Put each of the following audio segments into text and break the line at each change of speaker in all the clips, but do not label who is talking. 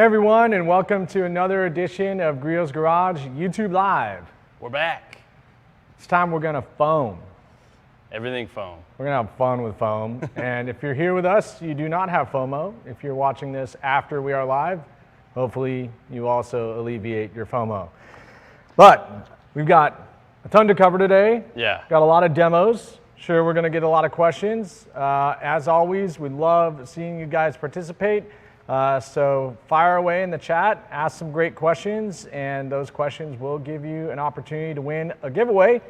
Hey everyone, and welcome to another edition of Griot's Garage YouTube Live.
We're back.
This time we're gonna foam.
Everything foam.
We're gonna have fun with foam. And if you're here with us, you do not have FOMO. If you're watching this after we are live, hopefully you also alleviate your FOMO. But we've got a ton to cover today.
Yeah.
Got a lot of demos. Sure, we're gonna get a lot of questions. As always, we love seeing you guys participate. So fire away in the chat, ask some great questions, and those questions will give you an opportunity to win a giveaway.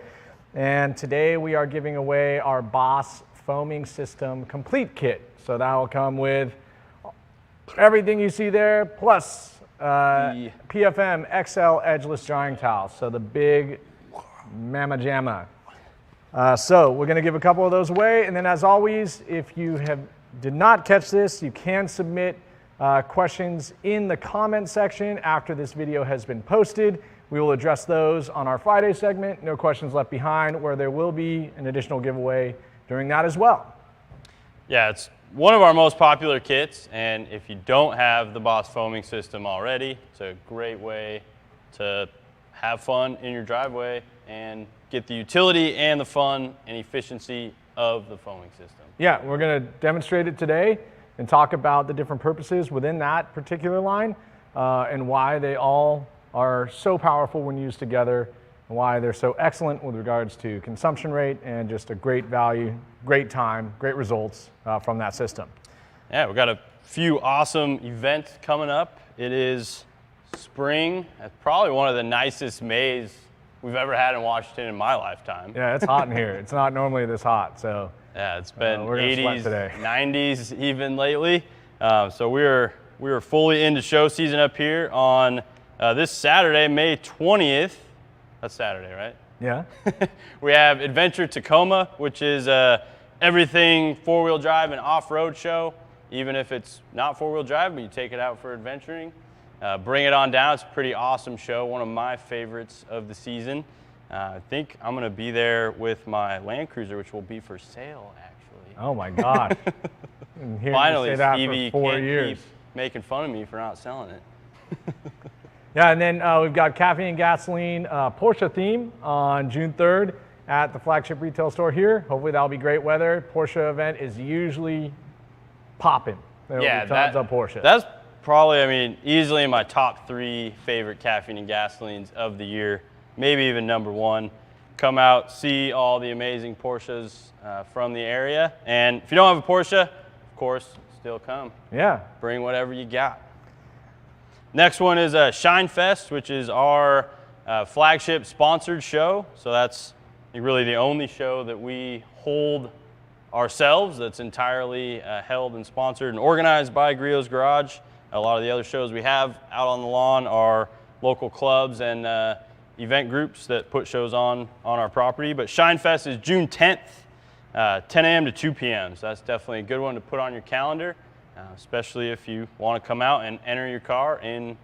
And today we are giving away our Boss Foaming System Complete Kit. So that will come with everything you see there, plus PFM XL Edgeless Drying Towel. So the big Mama Jamma. So we're gonna give a couple of those away, and then as always, if you did not catch this, you can submit questions in the comment section after this video has been posted. We will address those on our Friday segment, No Questions Left Behind, where there will be an additional giveaway during that as well.
Yeah, it's one of our most popular kits, and if you don't have the Boss Foaming System already, it's a great way to have fun in your driveway and get the utility and the fun and efficiency of the foaming system.
Yeah, we're gonna demonstrate it today and talk about the different purposes within that particular line and why they all are so powerful when used together and why they're so excellent with regards to consumption rate and just a great value, great time, great results from that system.
Yeah, we've got a few awesome events coming up. It is spring. That's probably one of the nicest Mays we've ever had in Washington in my lifetime.
Yeah, it's hot in here. It's not normally this hot, so.
Yeah, it's been
we're
80s,
today.
90s even lately. So we are fully into show season up here on this Saturday, May 20th. That's Saturday, right?
Yeah.
We have Adventure Tacoma, which is everything four-wheel drive and off-road show. Even if it's not four-wheel drive, but you take it out for adventuring. Bring it on down. It's a pretty awesome show, one of my favorites of the season. I think I'm going to be there with my Land Cruiser, which will be for sale, actually.
Oh my gosh.
Finally,
say that
Stevie
for 4
can't
years.
keep making fun of me for not selling it.
Yeah, and then we've got Caffeine and Gasoline Porsche theme on June 3rd at the flagship retail store here. Hopefully that'll be great weather. Porsche event is usually popping. There will be tons of Porsche.
That's probably, I mean, easily my top 3 favorite Caffeine and Gasolines of the year. Maybe even number 1. Come out, see all the amazing Porsches from the area. And if you don't have a Porsche, of course, still come.
Yeah.
Bring whatever you got. Next one is Shine Fest, which is our flagship sponsored show. So that's really the only show that we hold ourselves that's entirely held and sponsored and organized by Griot's Garage. A lot of the other shows we have out on the lawn are local clubs and event groups that put shows on our property. But Shine Fest is June 10th, 10 a.m. to 2 p.m. So that's definitely a good one to put on your calendar, especially if you want to come out and enter your car in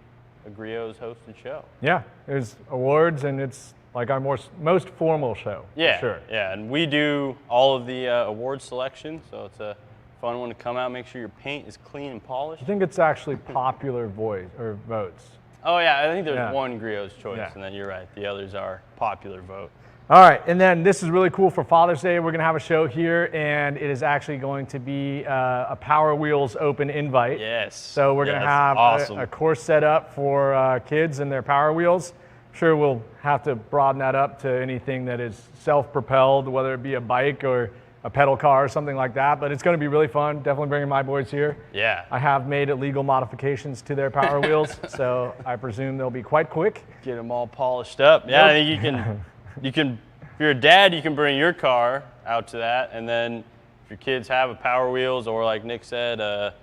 a Griot's hosted show.
Yeah, there's awards and it's like our most formal show.
Yeah,
for sure.
Yeah, and we do all of the award selection, so it's a fun one to come out. Make sure your paint is clean and polished.
I think it's actually popular votes.
Oh yeah, I think there's one Griot's choice, and then you're right. The others are popular vote.
All right, and then this is really cool for Father's Day. We're gonna have a show here, and it is actually going to be a Power Wheels open invite.
Yes.
So we're gonna have a course set up for kids and their Power Wheels. I'm sure we'll have to broaden that up to anything that is self-propelled, whether it be a bike or a pedal car or something like that, but it's going to be really fun. Definitely bringing my boys here.
Yeah.
I have made illegal modifications to their Power Wheels, so I presume they'll be quite quick.
Get them all polished up. Yeah, I think you can, if you're a dad, you can bring your car out to that, and then if your kids have a Power Wheels or, like Nick said, a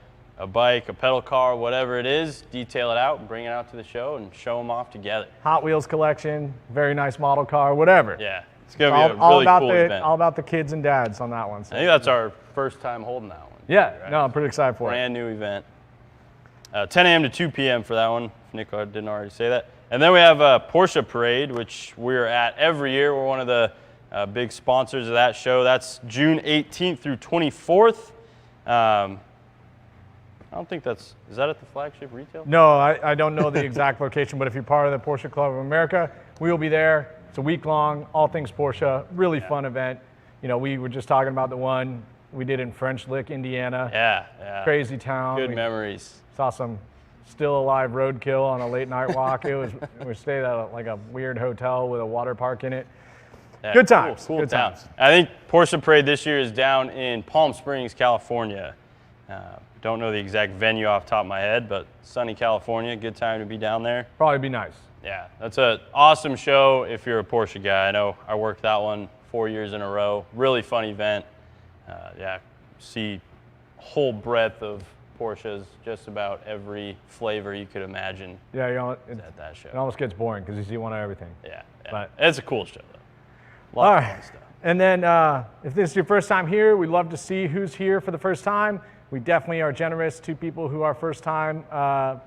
bike, a pedal car, whatever it is, detail it out and bring it out to the show and show them off together.
Hot Wheels collection, very nice model car, whatever.
Yeah. It's going to be a really cool event.
All about the kids and dads on that one. So.
I think that's our first time holding that one.
Yeah, right? No, I'm pretty excited for
Brand new event. 10 a.m. to 2 p.m. for that one, if Nick didn't already say that. And then we have a Porsche Parade, which we're at every year. We're one of the big sponsors of that show. That's June 18th through 24th. I don't think is that at the flagship retail?
No, I don't know the exact location, but if you're part of the Porsche Club of America, we will be there. It's a week long, all things Porsche, really fun event. You know, we were just talking about the one we did in French Lick, Indiana.
Yeah.
Crazy town.
Good memories.
Saw some still alive roadkill on a late night walk. We stayed at like a weird hotel with a water park in it.
Yeah,
good times.
Cool
good times.
I think Porsche Parade this year is down in Palm Springs, California. Don't know the exact venue off the top of my head, but sunny California, good time to be down there.
Probably be nice.
Yeah, that's an awesome show if you're a Porsche guy. I know I worked that one 4 years in a row. Really fun event. See a whole breadth of Porsches, just about every flavor you could imagine.
Yeah,
at that show.
It almost gets boring because you see one of everything.
Yeah.
But
it's a cool show though.
All right. And then if this is your first time here, we'd love to see who's here for the first time. We definitely are generous to people who are first-time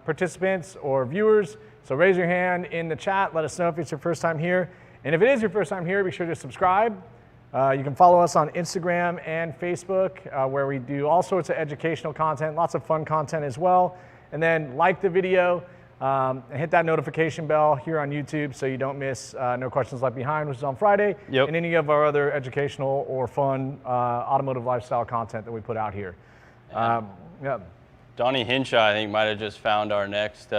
participants or viewers. So raise your hand in the chat. Let us know if it's your first time here. And if it is your first time here, be sure to subscribe. You can follow us on Instagram and Facebook, where we do all sorts of educational content, lots of fun content as well. And then like the video and hit that notification bell here on YouTube so you don't miss No Questions Left Behind, which is on Friday, and any of our other educational or fun automotive lifestyle content that we put out here.
Donnie Hinshaw, I think, might have just found our next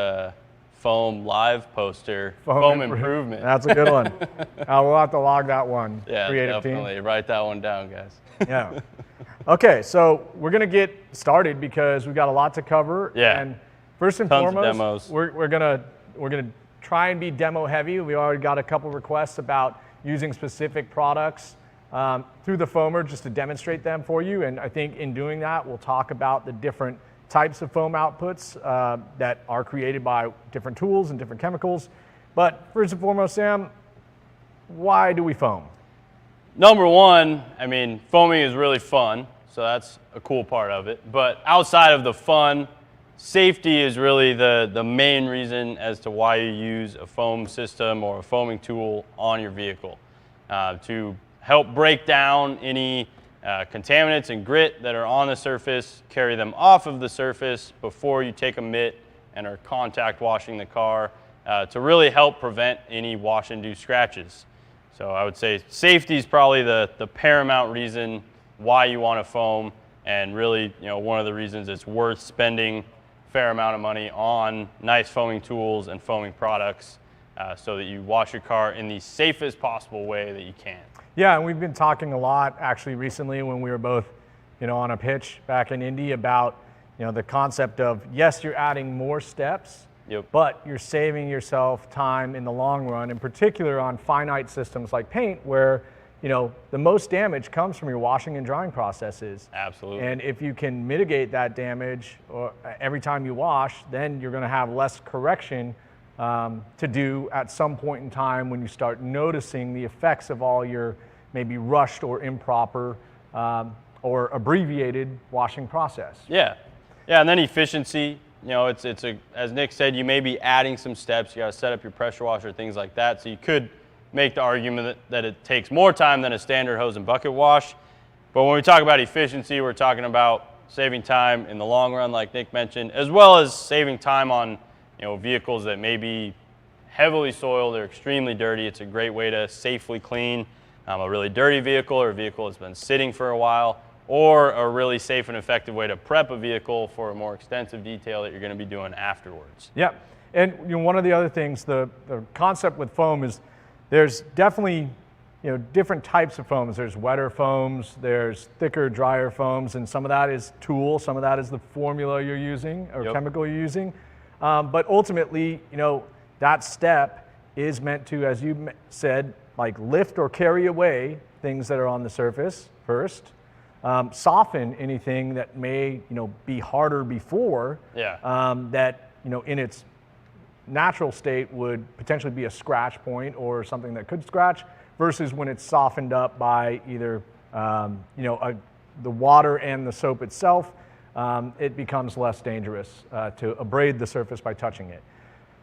foam live poster, foam improvement.
That's a good one. We'll have to log that one.
Yeah,
Creative
definitely.
Team.
Write that one down, guys.
Yeah. Okay, so we're going to get started because we've got a lot to cover.
Yeah.
And first and
Tons of
foremost,
demos.
we're gonna try and be demo heavy. We already got a couple requests about using specific products through the foamer just to demonstrate them for you. And I think in doing that, we'll talk about the different types of foam outputs that are created by different tools and different chemicals. But first and foremost, Sam, why do we foam?
Number one, I mean, foaming is really fun, so that's a cool part of it. But outside of the fun, safety is really the main reason as to why you use a foam system or a foaming tool on your vehicle. To help break down any contaminants and grit that are on the surface, carry them off of the surface before you take a mitt and are contact washing the car, to really help prevent any wash-induced scratches. So I would say safety is probably the paramount reason why you want to foam, and really, one of the reasons it's worth spending a fair amount of money on nice foaming tools and foaming products so that you wash your car in the safest possible way that you can.
Yeah, and we've been talking a lot actually recently when we were both, on a pitch back in Indy about, the concept of, yes, you're adding more steps, but you're saving yourself time in the long run, in particular on finite systems like paint, where, the most damage comes from your washing and drying processes.
Absolutely.
And if you can mitigate that damage every time you wash, then you're going to have less correction to do at some point in time when you start noticing the effects of all your maybe rushed or improper or abbreviated washing process.
Yeah, and then efficiency. As Nick said, you may be adding some steps. You got to set up your pressure washer, things like that. So you could make the argument that it takes more time than a standard hose and bucket wash. But when we talk about efficiency, we're talking about saving time in the long run, like Nick mentioned, as well as saving time on vehicles that may be heavily soiled or extremely dirty. It's a great way to safely clean a really dirty vehicle or a vehicle that's been sitting for a while, or a really safe and effective way to prep a vehicle for a more extensive detail that you're going to be doing afterwards.
Yeah, and one of the other things, the concept with foam is there's definitely different types of foams. There's wetter foams, there's thicker, drier foams, and some of that is tool, some of that is the formula you're using or chemical you're using. But ultimately, that step is meant to, as you said, like lift or carry away things that are on the surface first, soften anything that may, be harder before, that, in its natural state would potentially be a scratch point or something that could scratch, versus when it's softened up by either, the water and the soap itself, it becomes less dangerous to abrade the surface by touching it.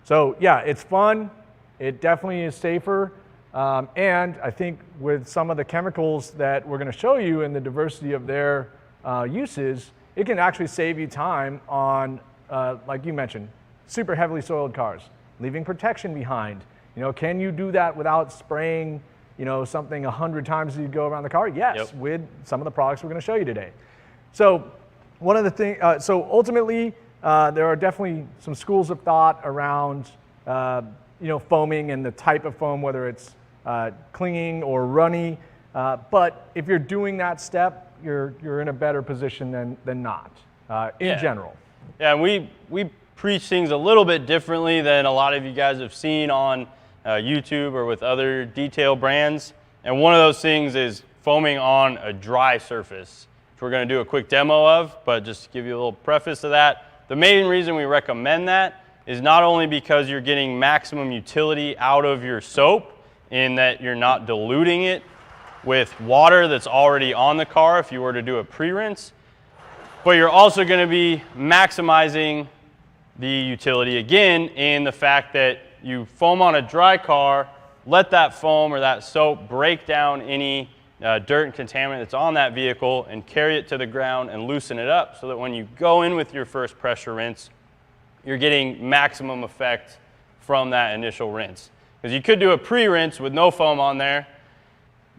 So yeah, it's fun. It definitely is safer. And I think with some of the chemicals that we're going to show you and the diversity of their uses, it can actually save you time on, like you mentioned, super heavily soiled cars, leaving protection behind. You know, can you do that without spraying, you know, something 100 times as you go around the car? Yes, with some of the products we're going to show you today. So one of the things, so ultimately, there are definitely some schools of thought around, you know, foaming and the type of foam, whether it's clinging or runny. But if you're doing that step, you're in a better position than not, in general.
Yeah, and we preach things a little bit differently than a lot of you guys have seen on YouTube or with other detail brands. And one of those things is foaming on a dry surface, which we're going to do a quick demo of. But just to give you a little preface to that, the main reason we recommend that is not only because you're getting maximum utility out of your soap in that you're not diluting it with water that's already on the car if you were to do a pre-rinse, but you're also going to be maximizing the utility again in the fact that you foam on a dry car, let that foam or that soap break down any dirt and contaminant that's on that vehicle and carry it to the ground and loosen it up so that when you go in with your first pressure rinse, you're getting maximum effect from that initial rinse. Because you could do a pre-rinse with no foam on there.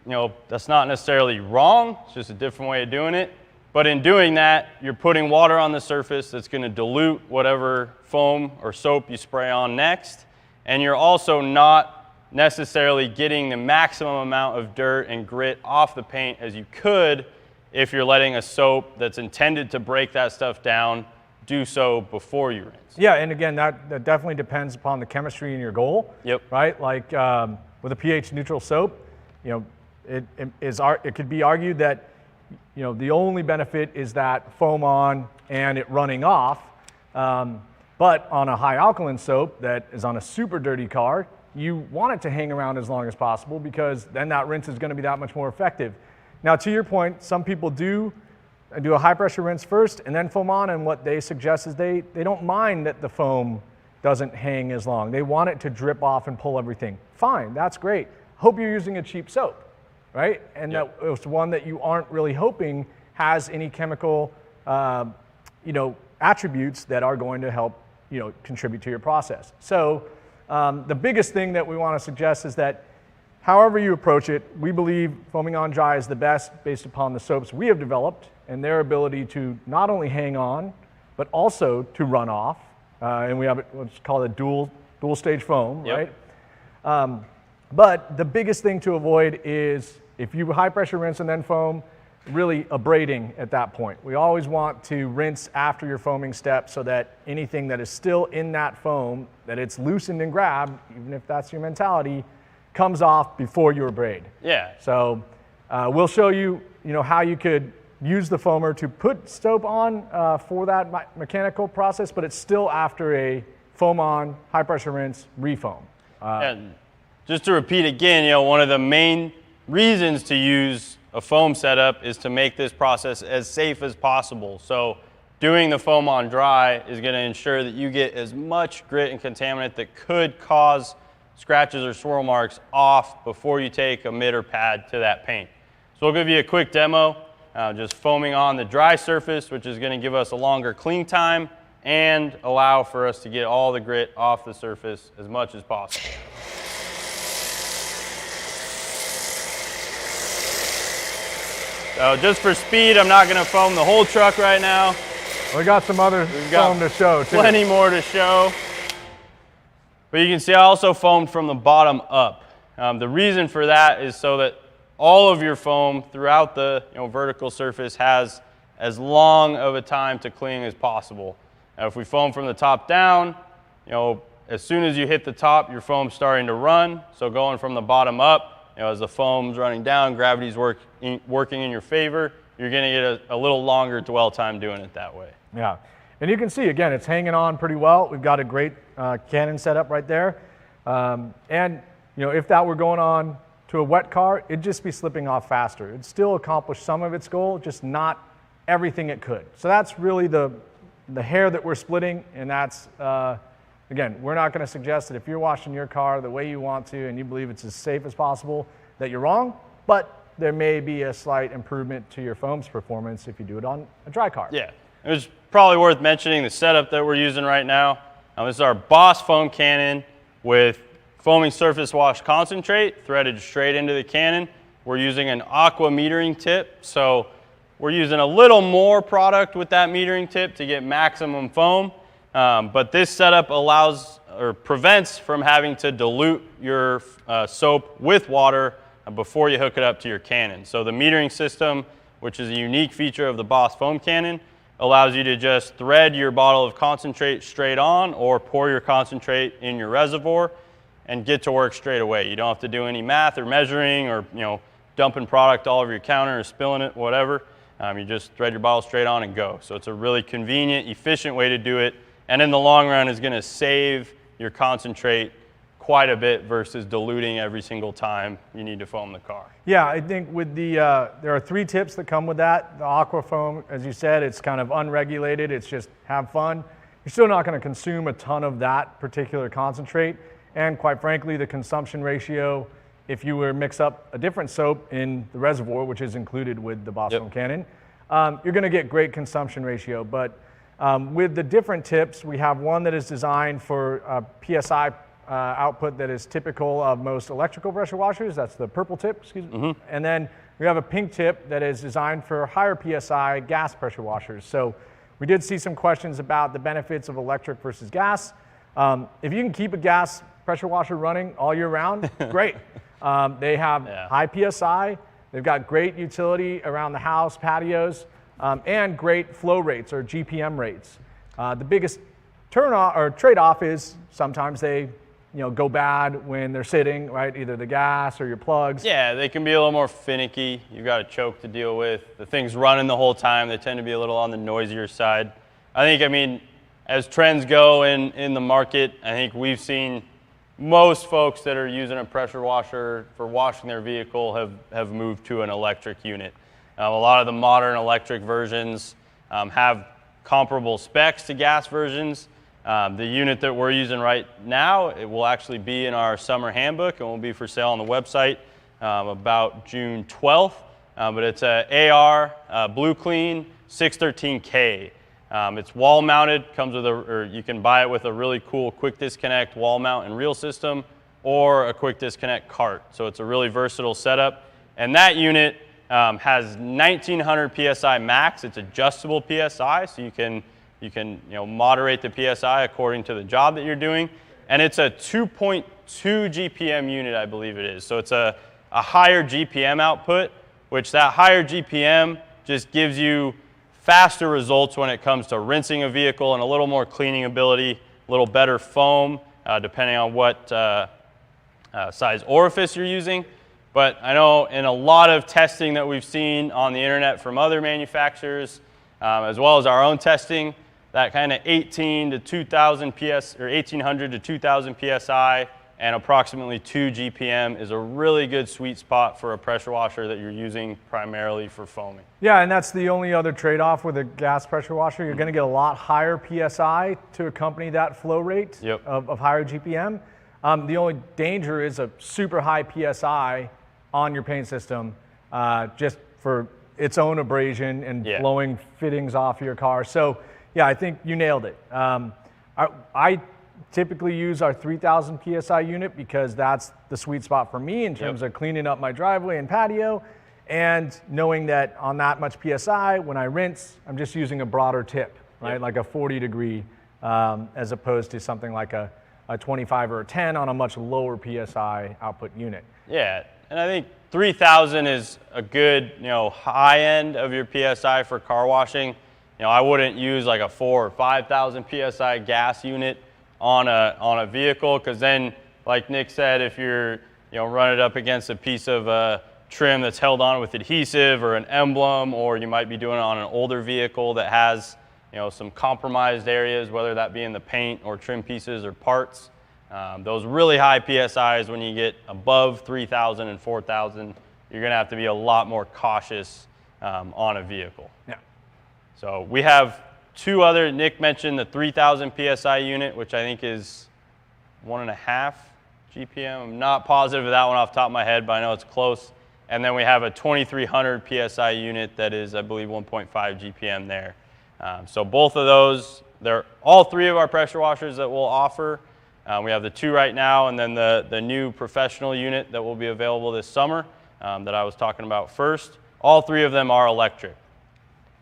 You know, that's not necessarily wrong, it's just a different way of doing it. But in doing that, you're putting water on the surface that's going to dilute whatever foam or soap you spray on next. And you're also not necessarily getting the maximum amount of dirt and grit off the paint as you could if you're letting a soap that's intended to break that stuff down do so before you rinse.
Yeah, and again, that definitely depends upon the chemistry in your goal.
Yep.
Right? Like with a pH neutral soap, you know, it could be argued that, you know, the only benefit is that foam on and it running off. But on a high alkaline soap that is on a super dirty car, you want it to hang around as long as possible because then that rinse is going to be that much more effective. Now, to your point, some people do a high pressure rinse first and then foam on, and what they suggest is they don't mind that the foam doesn't hang as long. They want it to drip off and pull everything. Fine, that's great. Hope you're using a cheap soap, right? And that it's one that you aren't really hoping has any chemical, you know, attributes that are going to help, you know, contribute to your process. So the biggest thing that we want to suggest is that however you approach it, we believe foaming on dry is the best based upon the soaps we have developed and their ability to not only hang on, but also to run off. And we have what's called a dual stage foam, right? But the biggest thing to avoid is if you high pressure rinse and then foam, really abrading at that point. We always want to rinse after your foaming step so that anything that is still in that foam, that it's loosened and grabbed, even if that's your mentality, comes off before you abrade.
Yeah.
So we'll show you, you know, how you could use the foamer to put soap on for that mechanical process, but it's still after a foam on, high pressure rinse, refoam.
And just to repeat again, you know, one of the main reasons to use a foam setup is to make this process as safe as possible. So doing the foam on dry is going to ensure that you get as much grit and contaminant that could cause scratches or swirl marks off before you take a mitt or pad to that paint. So we'll give you a quick demo, just foaming on the dry surface, which is going to give us a longer clean time and allow for us to get all the grit off the surface as much as possible. So just for speed, I'm not going to foam the whole truck right now.
We got some other foam to show too.
Plenty more to show. But you can see I also foamed from the bottom up. The reason for that is so that all of your foam throughout the vertical surface has as long of a time to clean as possible. Now, if we foam from the top down, as soon as you hit the top, your foam's starting to run. So going from the bottom up, as the foam's running down, gravity's working in your favor, you're going to get a little longer dwell time doing it that way.
Yeah, and you can see, again, it's hanging on pretty well. We've got a great Canon setup right there. And if that were going on to a wet car, it'd just be slipping off faster. It'd still accomplish some of its goal, just not everything it could. So that's really the hair that we're splitting, and that's, again, we're not going to suggest that if you're washing your car the way you want to and you believe it's as safe as possible, that you're wrong, but there may be a slight improvement to your foam's performance if you do it on a dry car.
Yeah. it was probably worth mentioning the setup that we're using right now. This is our Boss foam cannon with foaming surface wash concentrate threaded straight into the cannon. We're using an aqua metering tip, so we're using a little more product with that metering tip to get maximum foam, but this setup allows or prevents from having to dilute your soap with water before you hook it up to your cannon. So the metering system, which is a unique feature of the Boss foam cannon, allows you to just thread your bottle of concentrate straight on or pour your concentrate in your reservoir and get to work straight away. You don't have to do any math or measuring or dumping product all over your counter or spilling it, whatever. You just thread your bottle straight on and go. So it's a really convenient, efficient way to do it, and in the long run is going to save your concentrate quite a bit versus diluting every single time you need to foam the car.
Yeah, I think with the, there are 3 tips that come with that. The aqua foam, as you said, it's kind of unregulated. It's just have fun. You're still not going to consume a ton of that particular concentrate. And quite frankly, the consumption ratio, if you were to mix up a different soap in the reservoir, which is included with the Boss foam cannon, you're going to get great consumption ratio. But with the different tips, we have one that is designed for PSI output that is typical of most electrical pressure washers. That's the purple tip, excuse me. And then we have a pink tip that is designed for higher PSI gas pressure washers. So we did see some questions about the benefits of electric versus gas. If you can keep a gas pressure washer running all year round, great. They have high PSI. They've got great utility around the house, patios, and great flow rates or GPM rates. The biggest turn-off or trade-off is sometimes they go bad when they're sitting, right? Either the gas or your plugs.
Yeah, they can be a little more finicky. You've got a choke to deal with. The thing's running the whole time. They tend to be a little on the noisier side. I mean, as trends go in the market, I think we've seen most folks that are using a pressure washer for washing their vehicle have moved to an electric unit. A lot of the modern electric versions have comparable specs to gas versions. The unit that we're using right now, it will actually be in our summer handbook and will be for sale on the website about June 12th. But it's a AR Blue Clean 613K. It's wall mounted, comes with or you can buy it with a really cool quick disconnect wall mount and reel system or a quick disconnect cart. So it's a really versatile setup. And that unit has 1900 PSI max. It's adjustable PSI, so you can moderate the PSI according to the job that you're doing. And it's a 2.2 GPM unit, I believe it is. So it's a higher GPM output, which that higher GPM just gives you faster results when it comes to rinsing a vehicle and a little more cleaning ability, a little better foam, depending on what size orifice you're using. But I know in a lot of testing that we've seen on the internet from other manufacturers, as well as our own testing, that kind of 18 to 2000 PS or 1800 to 2000 PSI and approximately 2 GPM is a really good sweet spot for a pressure washer that you're using primarily for foaming.
Yeah, and that's the only other trade-off with a gas pressure washer. You're going to get a lot higher PSI to accompany that flow rate of higher GPM. The only danger is a super high PSI on your paint system just for its own abrasion and blowing fittings off your car. So yeah, I think you nailed it. I typically use our 3000 PSI unit because that's the sweet spot for me in terms of cleaning up my driveway and patio, and knowing that on that much PSI, when I rinse, I'm just using a broader tip, right? Like a 40 degree, as opposed to something like a 25 or a 10 on a much lower PSI output unit.
Yeah, and I think 3000 is a good, high end of your PSI for car washing. I wouldn't use like a 4,000 or 5,000 PSI gas unit on a vehicle, because then, like Nick said, if you're run it up against a piece of trim that's held on with adhesive or an emblem, or you might be doing it on an older vehicle that has some compromised areas, whether that be in the paint or trim pieces or parts. Those really high PSIs, when you get above 3,000 and 4,000, you're going to have to be a lot more cautious on a vehicle.
Yeah.
So we have two other. Nick mentioned the 3,000 PSI unit, which I think is 1.5 GPM. I'm not positive of that one off the top of my head, but I know it's close. And then we have a 2,300 PSI unit that is, I believe, 1.5 GPM there. So both of those, they're all 3 of our pressure washers that we'll offer. We have the 2 right now, and then the new professional unit that will be available this summer that I was talking about first. All 3 of them are electric.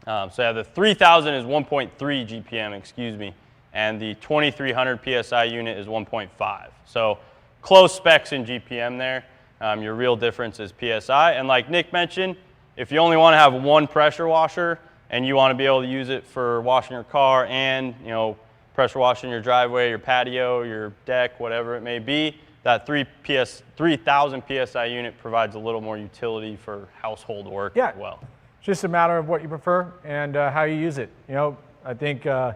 So yeah, the 3000 is 1.3 GPM, excuse me, and the 2300 PSI unit is 1.5. So close specs in GPM there. Your real difference is PSI. And like Nick mentioned, if you only want to have one pressure washer and you want to be able to use it for washing your car and, you know, pressure washing your driveway, your patio, your deck, whatever it may be, that 3000 PSI unit provides a little more utility for household work as well.
It's just a matter of what you prefer and how you use it. You know, I think I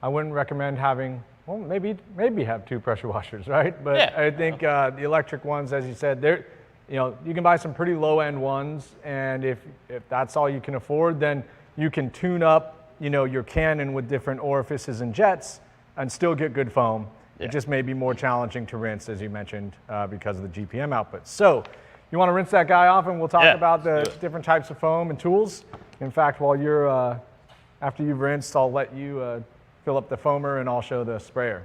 wouldn't recommend having, well, maybe have 2 pressure washers, right? But I think the electric ones, as you said, they're, you know, you can buy some pretty low-end ones, and if that's all you can afford, then you can tune up, you know, your Canon with different orifices and jets and still get good foam. It just may be more challenging to rinse, as you mentioned, because of the GPM output. So you want to rinse that guy off, and we'll talk about the different types of foam and tools. In fact, while you're, after you've rinsed, I'll let you fill up the foamer and I'll show the sprayer.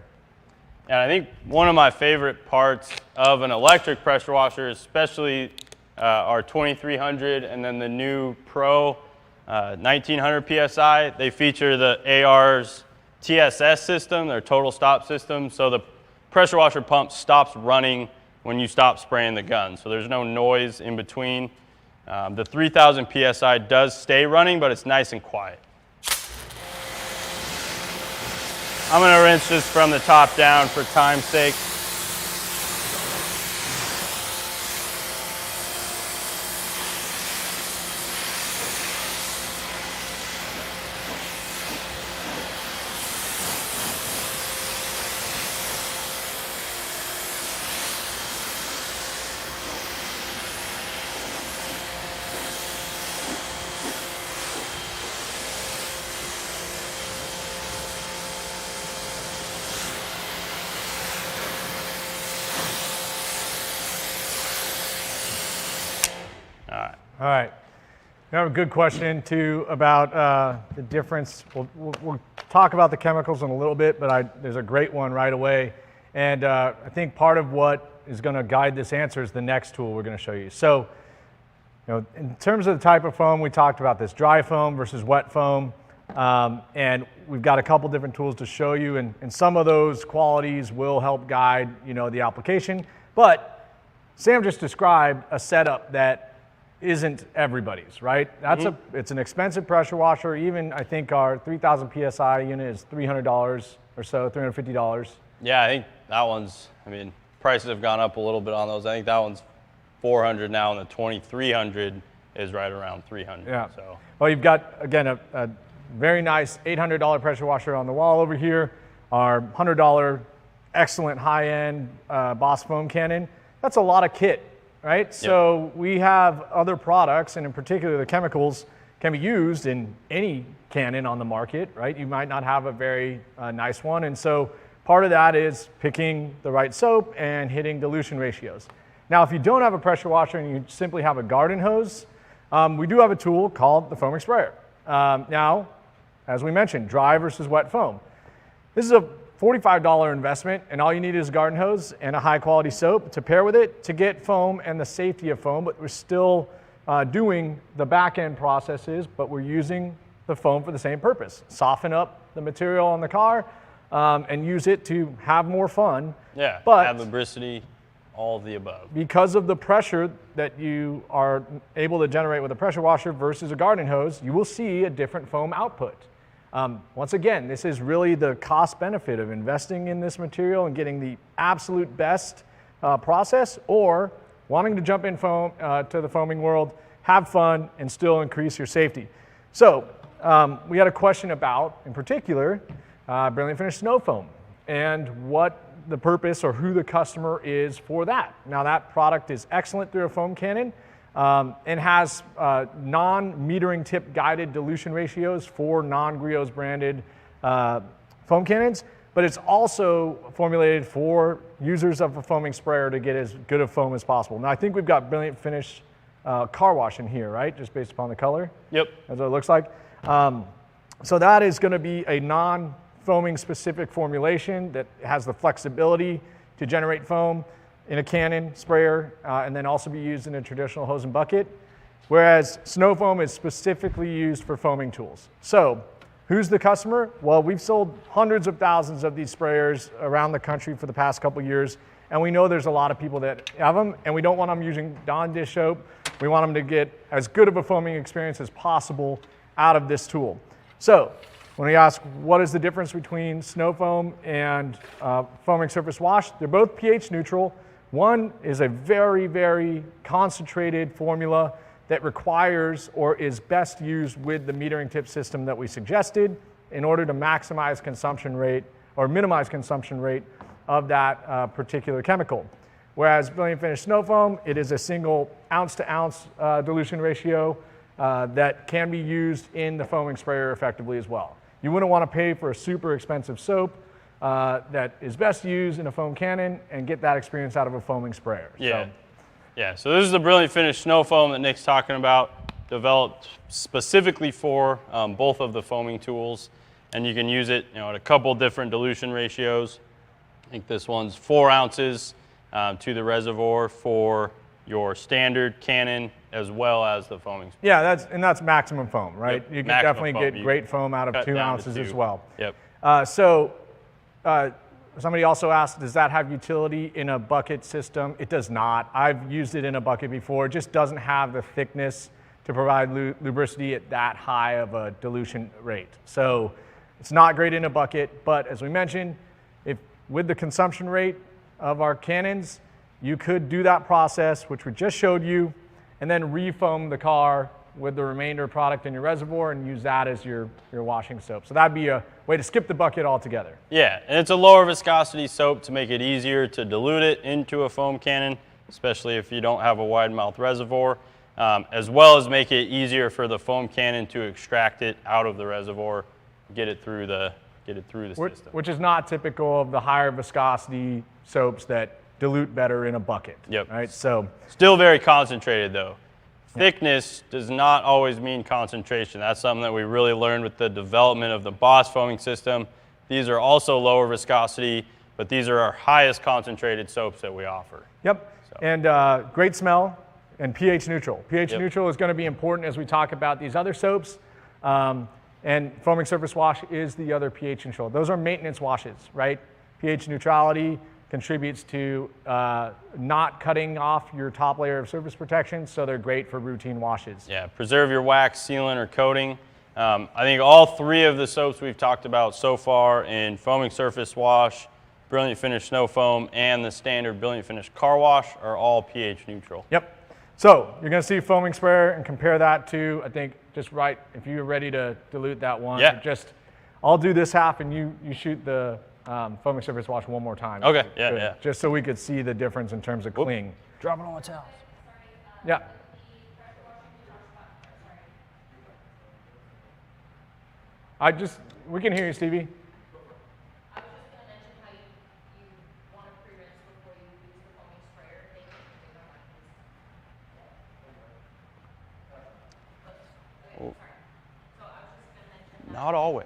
And I think one of my favorite parts of an electric pressure washer, especially our 2300 and then the new Pro 1900 PSI, they feature the AR's TSS system, their total stop system. So the pressure washer pump stops running when you stop spraying the gun. So there's no noise in between. The 3000 PSI does stay running, but it's nice and quiet. I'm going to rinse this from the top down for time's sake.
All right. We have a good question too about the difference. We'll talk about the chemicals in a little bit, but there's a great one right away. And I think part of what is going to guide this answer is the next tool we're going to show you. So, you know, in terms of the type of foam, we talked about this dry foam versus wet foam. And we've got a couple different tools to show you, and some of those qualities will help guide, you know, the application. But Sam just described a setup that isn't everybody's, right? It's an expensive pressure washer. Even I think our 3000 PSI unit is $300 or so, $350.
Yeah, I think that one's, I mean, prices have gone up a little bit on those. I think that one's $400 now, and the 2300 is right around $300.
Yeah.
So.
Well, you've got, again, a very nice $800 pressure washer on the wall over here. Our $100 excellent high-end Boss foam Canon. That's a lot of kit. Right? Yep. So we have other products, and in particular the chemicals can be used in any Canon on the market, right? You might not have a very nice one, and so part of that is picking the right soap and hitting dilution ratios. Now, if you don't have a pressure washer and you simply have a garden hose, we do have a tool called the foaming sprayer. Now, as we mentioned, dry versus wet foam. This is a $45 investment, and all you need is a garden hose and a high quality soap to pair with it to get foam and the safety of foam, but we're still doing the back end processes, but we're using the foam for the same purpose. Soften up the material on the car and use it to have more fun.
Yeah,
but
have lubricity, all of the above.
Because of the pressure that you are able to generate with a pressure washer versus a garden hose, you will see a different foam output. Once again, this is really the cost benefit of investing in this material and getting the absolute best process, or wanting to jump in to the foaming world, have fun, and still increase your safety. So we had a question about, in particular, Brilliant Finish Snow Foam and what the purpose or who the customer is for that. Now, that product is excellent through a foam Canon. And has non-metering tip guided dilution ratios for non-Griot branded foam cannons, but it's also formulated for users of a foaming sprayer to get as good of foam as possible. Now, I think we've got Brilliant Finish car wash in here, right? Just based upon the color?
Yep.
That's what it looks like. So that is going to be a non-foaming specific formulation that has the flexibility to generate foam in a Canon sprayer and then also be used in a traditional hose and bucket, whereas snow foam is specifically used for foaming tools. So who's the customer? Well, we've sold hundreds of thousands of these sprayers around the country for the past couple years, and we know there's a lot of people that have them, and we don't want them using Dawn dish soap. We want them to get as good of a foaming experience as possible out of this tool. So when we ask what is the difference between snow foam and foaming surface wash, they're both pH neutral. One is a very, very concentrated formula that requires or is best used with the metering tip system that we suggested in order to maximize consumption rate or minimize consumption rate of that particular chemical. Whereas brilliant finish snow foam, it is a single ounce to ounce dilution ratio that can be used in the foaming sprayer effectively as well. You wouldn't want to pay for a super expensive soap that is best used in a foam cannon and get that experience out of a foaming sprayer.
Yeah. Yeah, so this is the Brilliant Finish Snow Foam that Nick's talking about, developed specifically for both of the foaming tools, and you can use it at a couple different dilution ratios. I think this one's 4 ounces to the reservoir for your standard Canon as well as the foaming sprayer.
Yeah, that's maximum foam, right?
Yep,
you can definitely get great foam out of 2 ounces as well.
Yep.
Somebody also asked, does that have utility in a bucket system? It does not. I've used it in a bucket before. It just doesn't have the thickness to provide lubricity at that high of a dilution rate. So it's not great in a bucket, but as we mentioned, if with the consumption rate of our Canons, you could do that process, which we just showed you, and then refoam the car with the remainder product in your reservoir and use that as your washing soap. So that'd be a way to skip the bucket altogether.
Yeah, and it's a lower viscosity soap to make it easier to dilute it into a foam cannon, especially if you don't have a wide mouth reservoir, as well as make it easier for the foam cannon to extract it out of the reservoir, get it through the system.
Which is not typical of the higher viscosity soaps that dilute better in a bucket.
Yep.
Right. So
still very concentrated though. Thickness does not always mean concentration. That's something that we really learned with the development of the Boss foaming system. These are also lower viscosity, but these are our highest concentrated soaps that we offer.
Yep. So. And great smell and pH neutral. pH neutral is going to be important as we talk about these other soaps. And foaming surface wash is the other pH neutral. Those are maintenance washes, right? pH neutrality contributes to not cutting off your top layer of surface protection, so they're great for routine washes.
Yeah, preserve your wax, sealant, or coating. I think all three of the soaps we've talked about so far in foaming surface wash, Brilliant Finish Snow Foam, and the standard Brilliant Finish Car Wash are all pH neutral.
Yep. So you're going to see foaming sprayer and compare that to, I think, just right, if you're ready to dilute that one, I'll do this half and you shoot the foaming surface wash one more time.
Okay, yeah.
Just so we could see the difference in terms of cling.
Drop it on the towels.
Yeah. We can hear you, Stevie.
I was just going to mention how you want to pre-rinse before you use the foaming sprayer.
Not always.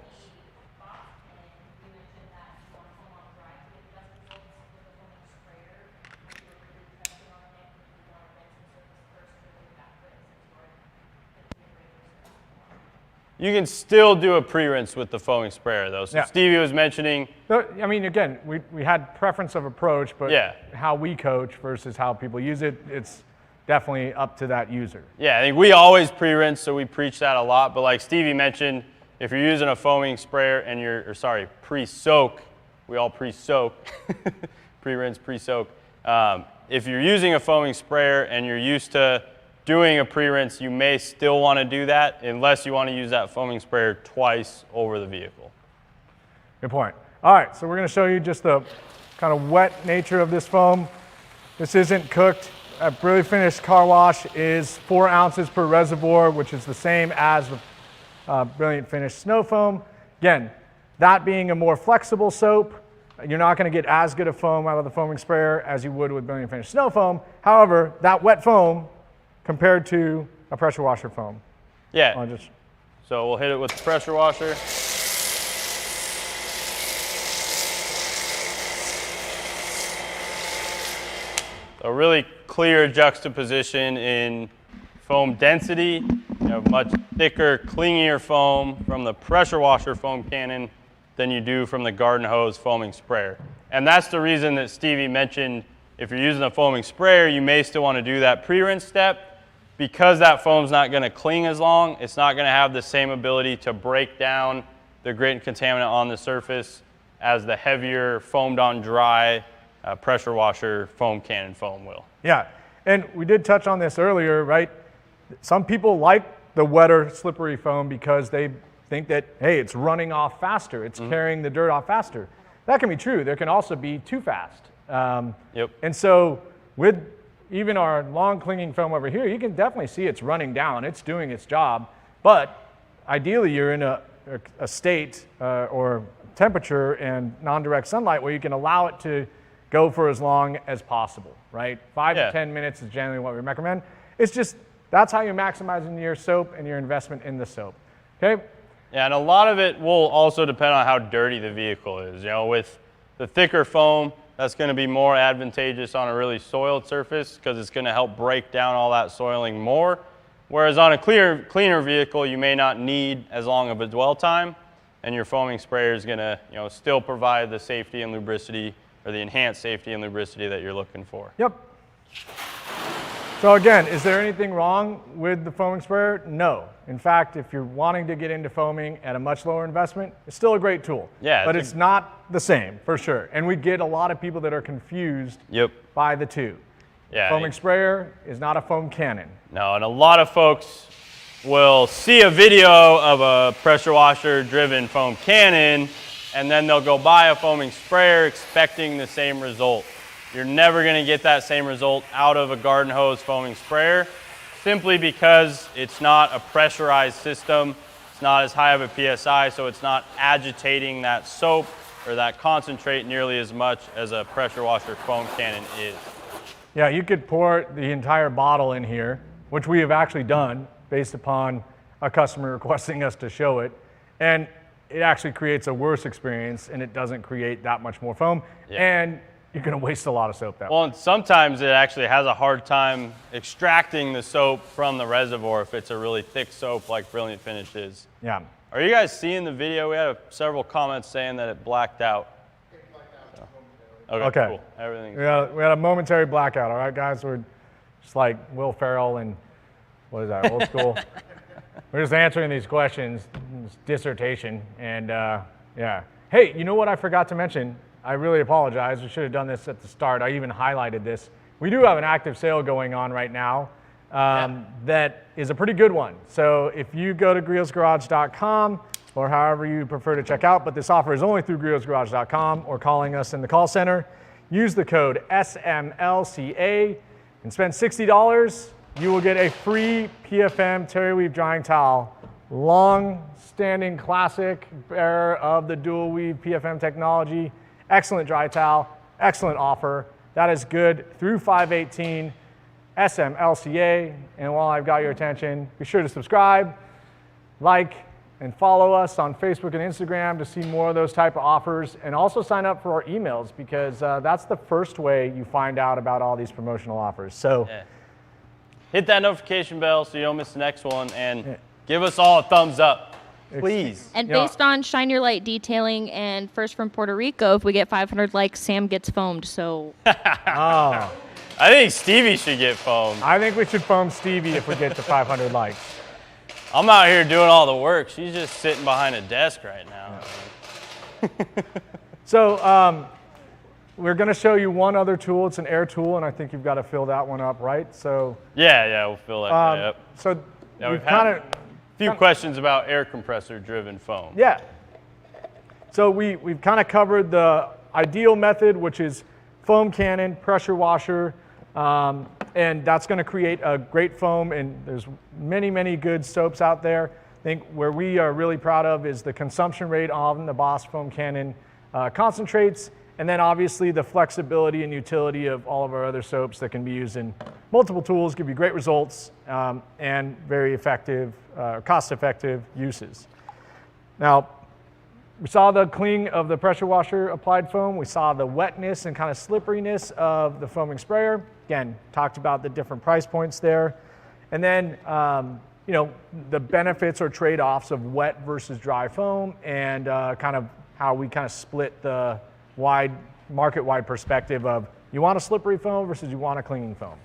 You can still do a pre-rinse with the foaming sprayer though. So Stevie was mentioning.
So, I mean, again, we had preference of approach, but how we coach versus how people use it, it's definitely up to that user.
Yeah, I think we always pre-rinse, so we preach that a lot. But like Stevie mentioned, if you're using a foaming sprayer and pre-soak, we all pre-soak, pre-rinse, pre-soak. If you're using a foaming sprayer and you're used to doing a pre-rinse, you may still want to do that unless you want to use that foaming sprayer twice over the vehicle.
Good point. All right, so we're going to show you just the kind of wet nature of this foam. This isn't cooked. A Brilliant Finish Car Wash is 4 ounces per reservoir, which is the same as the Brilliant Finish Snow Foam. Again, that being a more flexible soap, you're not going to get as good a foam out of the foaming sprayer as you would with Brilliant Finish Snow Foam. However, that wet foam compared to a pressure washer foam.
Yeah. So we'll hit it with the pressure washer. A really clear juxtaposition in foam density. You have much thicker, clingier foam from the pressure washer foam cannon than you do from the garden hose foaming sprayer. And that's the reason that Stevie mentioned if you're using a foaming sprayer, you may still want to do that pre-rinse step. Because that foam's not going to cling as long, it's not going to have the same ability to break down the grit and contaminant on the surface as the heavier foamed on dry pressure washer foam cannon foam will.
Yeah, and we did touch on this earlier, right? Some people like the wetter, slippery foam because they think that, hey, it's running off faster, it's carrying the dirt off faster. That can be true. There can also be too fast. And so with even our long clinging foam over here, you can definitely see it's running down, it's doing its job, but ideally you're in a state or temperature and non-direct sunlight where you can allow it to go for as long as possible, right? 5 to 10 minutes is generally what we recommend. It's just, that's how you're maximizing your soap and your investment in the soap, okay?
Yeah, and a lot of it will also depend on how dirty the vehicle is. You know, with the thicker foam, that's going to be more advantageous on a really soiled surface because it's going to help break down all that soiling more. Whereas on a cleaner vehicle, you may not need as long of a dwell time, and your foaming sprayer is going to, you know, still provide the safety and lubricity, or the enhanced safety and lubricity that you're looking for.
Yep. So again, is there anything wrong with the foaming sprayer? No. In fact, if you're wanting to get into foaming at a much lower investment, it's still a great tool.
Yeah.
But it's not the same, for sure. And we get a lot of people that are confused by the two.
Yeah.
Foaming sprayer is not a foam cannon.
No, and a lot of folks will see a video of a pressure washer driven foam cannon, and then they'll go buy a foaming sprayer expecting the same result. You're never going to get that same result out of a garden hose foaming sprayer simply because it's not a pressurized system. It's not as high of a PSI, so it's not agitating that soap or that concentrate nearly as much as a pressure washer foam cannon is.
Yeah, you could pour the entire bottle in here, which we have actually done based upon a customer requesting us to show it, and it actually creates a worse experience and it doesn't create that much more foam. And you're going to waste a lot of soap that way.
Well, and sometimes it actually has a hard time extracting the soap from the reservoir if it's a really thick soap like Brilliant Finish is.
Yeah.
Are you guys seeing the video? We had several comments saying that it blacked out.
It blacked out
Okay, cool. Everything's
we had a momentary blackout, all right, guys? We're just like Will Ferrell and, what is that, old school? We're just answering these questions, this dissertation, and yeah. Hey, you know what I forgot to mention? I really apologize. We should have done this at the start. I even highlighted this. We do have an active sale going on right now that is a pretty good one. So if you go to griotsgarage.com or however you prefer to check out, but this offer is only through griotsgarage.com or calling us in the call center, use the code SMLCA and spend $60. You will get a free PFM Terry Weave drying towel, long-standing classic bearer of the dual weave PFM technology. Excellent dry towel, excellent offer. That is good through 5/18 SMLCA. And while I've got your attention, be sure to subscribe, like, and follow us on Facebook and Instagram to see more of those type of offers. And also sign up for our emails because that's the first way you find out about all these promotional offers. So
hit that notification bell so you don't miss the next one, and give us all a thumbs up. Please.
And based on Shine Your Light detailing and First from Puerto Rico, if we get 500 likes, Sam gets foamed. So.
I think Stevie should get foamed.
I think we should foam Stevie if we get to 500 likes.
I'm out here doing all the work. She's just sitting behind a desk right now.
So we're going to show you one other tool. It's an air tool, and I think you've got to fill that one up, right? So
yeah, we'll fill that guy up.
So
Yeah,
we've kind of
few questions about air compressor driven foam.
Yeah. So we've kind of covered the ideal method, which is foam cannon, pressure washer, and that's going to create a great foam. And there's many, many good soaps out there. I think where we are really proud of is the consumption rate on the Boss foam cannon concentrates And then obviously the flexibility and utility of all of our other soaps that can be used in multiple tools, give you great results and very effective, cost-effective uses. Now, we saw the cling of the pressure washer applied foam. We saw the wetness and kind of slipperiness of the foaming sprayer. Again, talked about the different price points there. And then, you know, the benefits or trade-offs of wet versus dry foam and kind of how we kind of split the market-wide perspective of you want a slippery foam versus you want a clinging foam.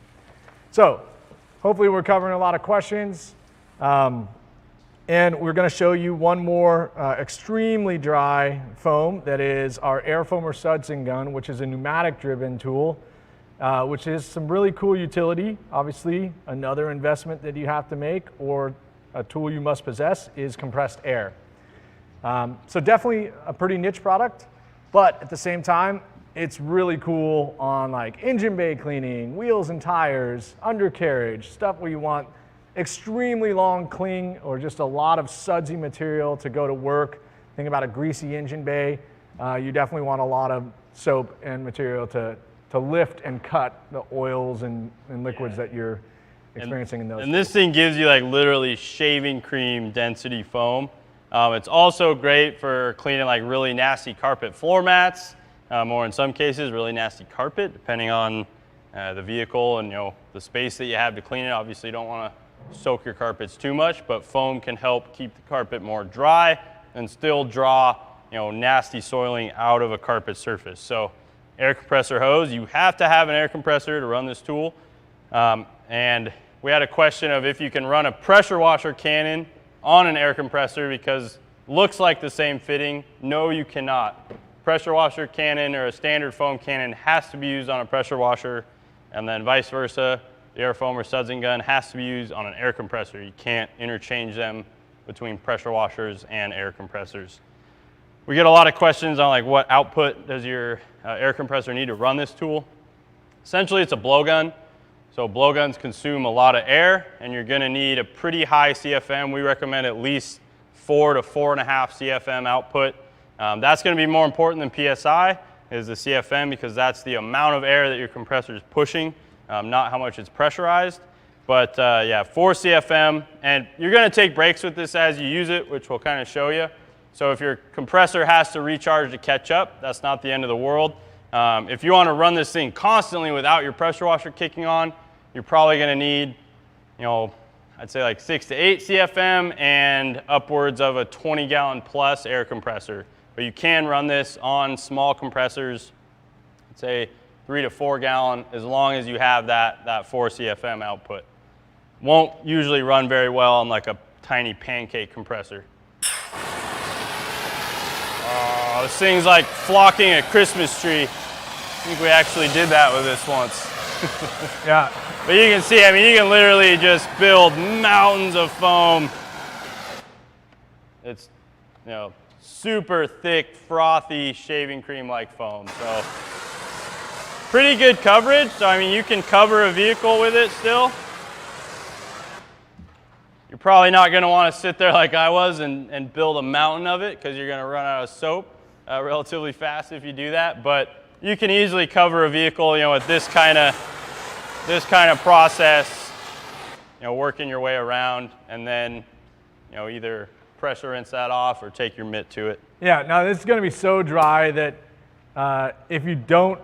So hopefully we're covering a lot of questions. And we're going to show you one more extremely dry foam that is our air foamer sudsing gun, which is a pneumatic-driven tool, which is some really cool utility. Obviously, another investment that you have to make or a tool you must possess is compressed air. So definitely a pretty niche product, but at the same time, it's really cool on like engine bay cleaning, wheels and tires, undercarriage, stuff where you want extremely long cling or just a lot of sudsy material to go to work. Think about a greasy engine bay. You definitely want a lot of soap and material to lift and cut the oils and liquids that you're experiencing in those. And
this thing gives you like literally shaving cream density foam. It's also great for cleaning like really nasty carpet floor mats, or in some cases really nasty carpet, depending on the vehicle and the space that you have to clean it. Obviously, you don't want to soak your carpets too much, but foam can help keep the carpet more dry and still draw nasty soiling out of a carpet surface. So air compressor hose, you have to have an air compressor to run this tool. And we had a question of if you can run a pressure washer Canon on an air compressor because looks like the same fitting. No, you cannot. Pressure washer Canon or a standard foam Canon has to be used on a pressure washer, and then vice versa. The air foamer sudsing gun has to be used on an air compressor. You can't interchange them between pressure washers and air compressors. We get a lot of questions on like what output does your air compressor need to run this tool. Essentially, it's a blowgun. So blowguns consume a lot of air, and you're going to need a pretty high CFM. We recommend at least 4 to 4.5 CFM output. That's going to be more important than PSI, is the CFM, because that's the amount of air that your compressor is pushing. Not how much it's pressurized, but yeah, 4 CFM, and you're going to take breaks with this as you use it, which we'll kind of show you. So if your compressor has to recharge to catch up, that's not the end of the world. If you want to run this thing constantly without your pressure washer kicking on, you're probably going to need, I'd say like 6 to 8 CFM and upwards of a 20-gallon plus air compressor. But you can run this on small compressors, I'd say 3 to 4 gallon, as long as you have that 4 CFM output. Won't usually run very well on like a tiny pancake compressor. Oh, this thing's like flocking a Christmas tree. I think we actually did that with this once.
Yeah.
But you can see, I mean, you can literally just build mountains of foam. It's, super thick, frothy, shaving cream-like foam. So pretty good coverage. So, I mean, you can cover a vehicle with it still. You're probably not going to want to sit there like I was and build a mountain of it because you're going to run out of soap relatively fast if you do that. But you can easily cover a vehicle, with this kind of process, working your way around, and then, either pressure rinse that off or take your mitt to it.
Yeah, now this is going to be so dry that if you don't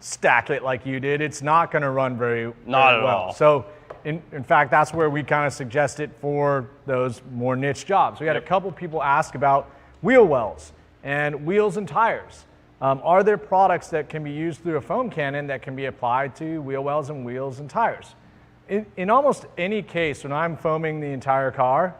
stack it like you did, it's not going to run very well.
Not at all.
So in fact, that's where we kind of suggest it for those more niche jobs. We had a couple people ask about wheel wells and wheels and tires. Are there products that can be used through a foam cannon that can be applied to wheel wells and wheels and tires? In almost any case, when I'm foaming the entire car,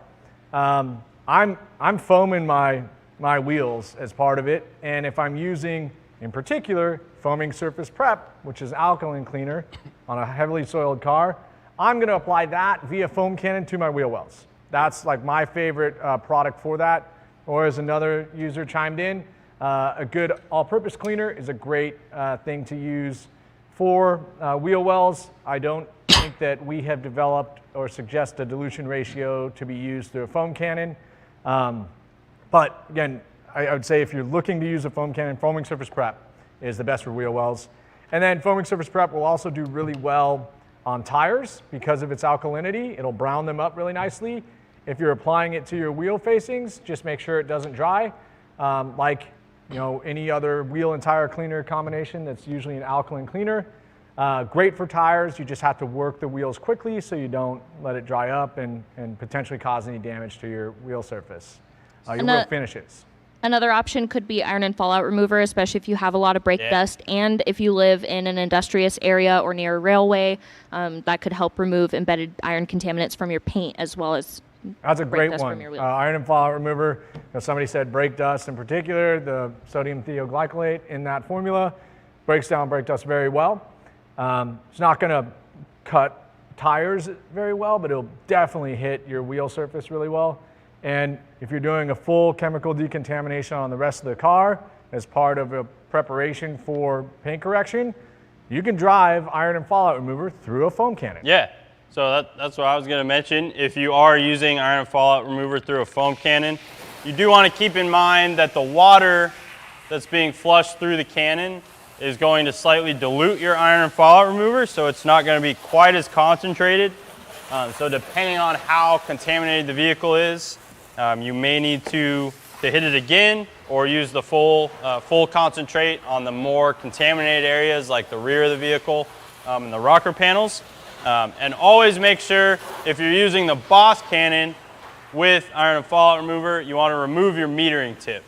I'm foaming my wheels as part of it, and if I'm using, in particular, foaming surface prep, which is alkaline cleaner on a heavily soiled car, I'm going to apply that via foam cannon to my wheel wells. That's like my favorite product for that. Or as another user chimed in, a good all-purpose cleaner is a great thing to use for wheel wells. I don't think that we have developed or suggest a dilution ratio to be used through a foam cannon. But again, I would say if you're looking to use a foam cannon, foaming surface prep, is the best for wheel wells. And then foaming surface prep will also do really well on tires because of its alkalinity. It'll brown them up really nicely. If you're applying it to your wheel facings, just make sure it doesn't dry. Like any other wheel and tire cleaner combination that's usually an alkaline cleaner. Great for tires. You just have to work the wheels quickly so you don't let it dry up and potentially cause any damage to your wheel surface, your wheel finishes.
Another option could be iron and fallout remover, especially if you have a lot of brake dust and if you live in an industrious area or near a railway. That could help remove embedded iron contaminants from your paint as well as
that's a
brake
great
dust
one.
from your wheels.
Iron and fallout remover. Somebody said brake dust in particular, the sodium thioglycolate in that formula breaks down brake dust very well. It's not going to cut tires very well, but it'll definitely hit your wheel surface really well. And if you're doing a full chemical decontamination on the rest of the car as part of a preparation for paint correction, you can drive iron and fallout remover through a foam cannon.
Yeah, so that's what I was going to mention. If you are using iron and fallout remover through a foam cannon, you do want to keep in mind that the water that's being flushed through the cannon is going to slightly dilute your iron and fallout remover, so it's not going to be quite as concentrated. So depending on how contaminated the vehicle is, you may need to hit it again or use the full concentrate on the more contaminated areas like the rear of the vehicle and the rocker panels. And always make sure if you're using the Boss cannon with iron and fallout remover, you want to remove your metering tip.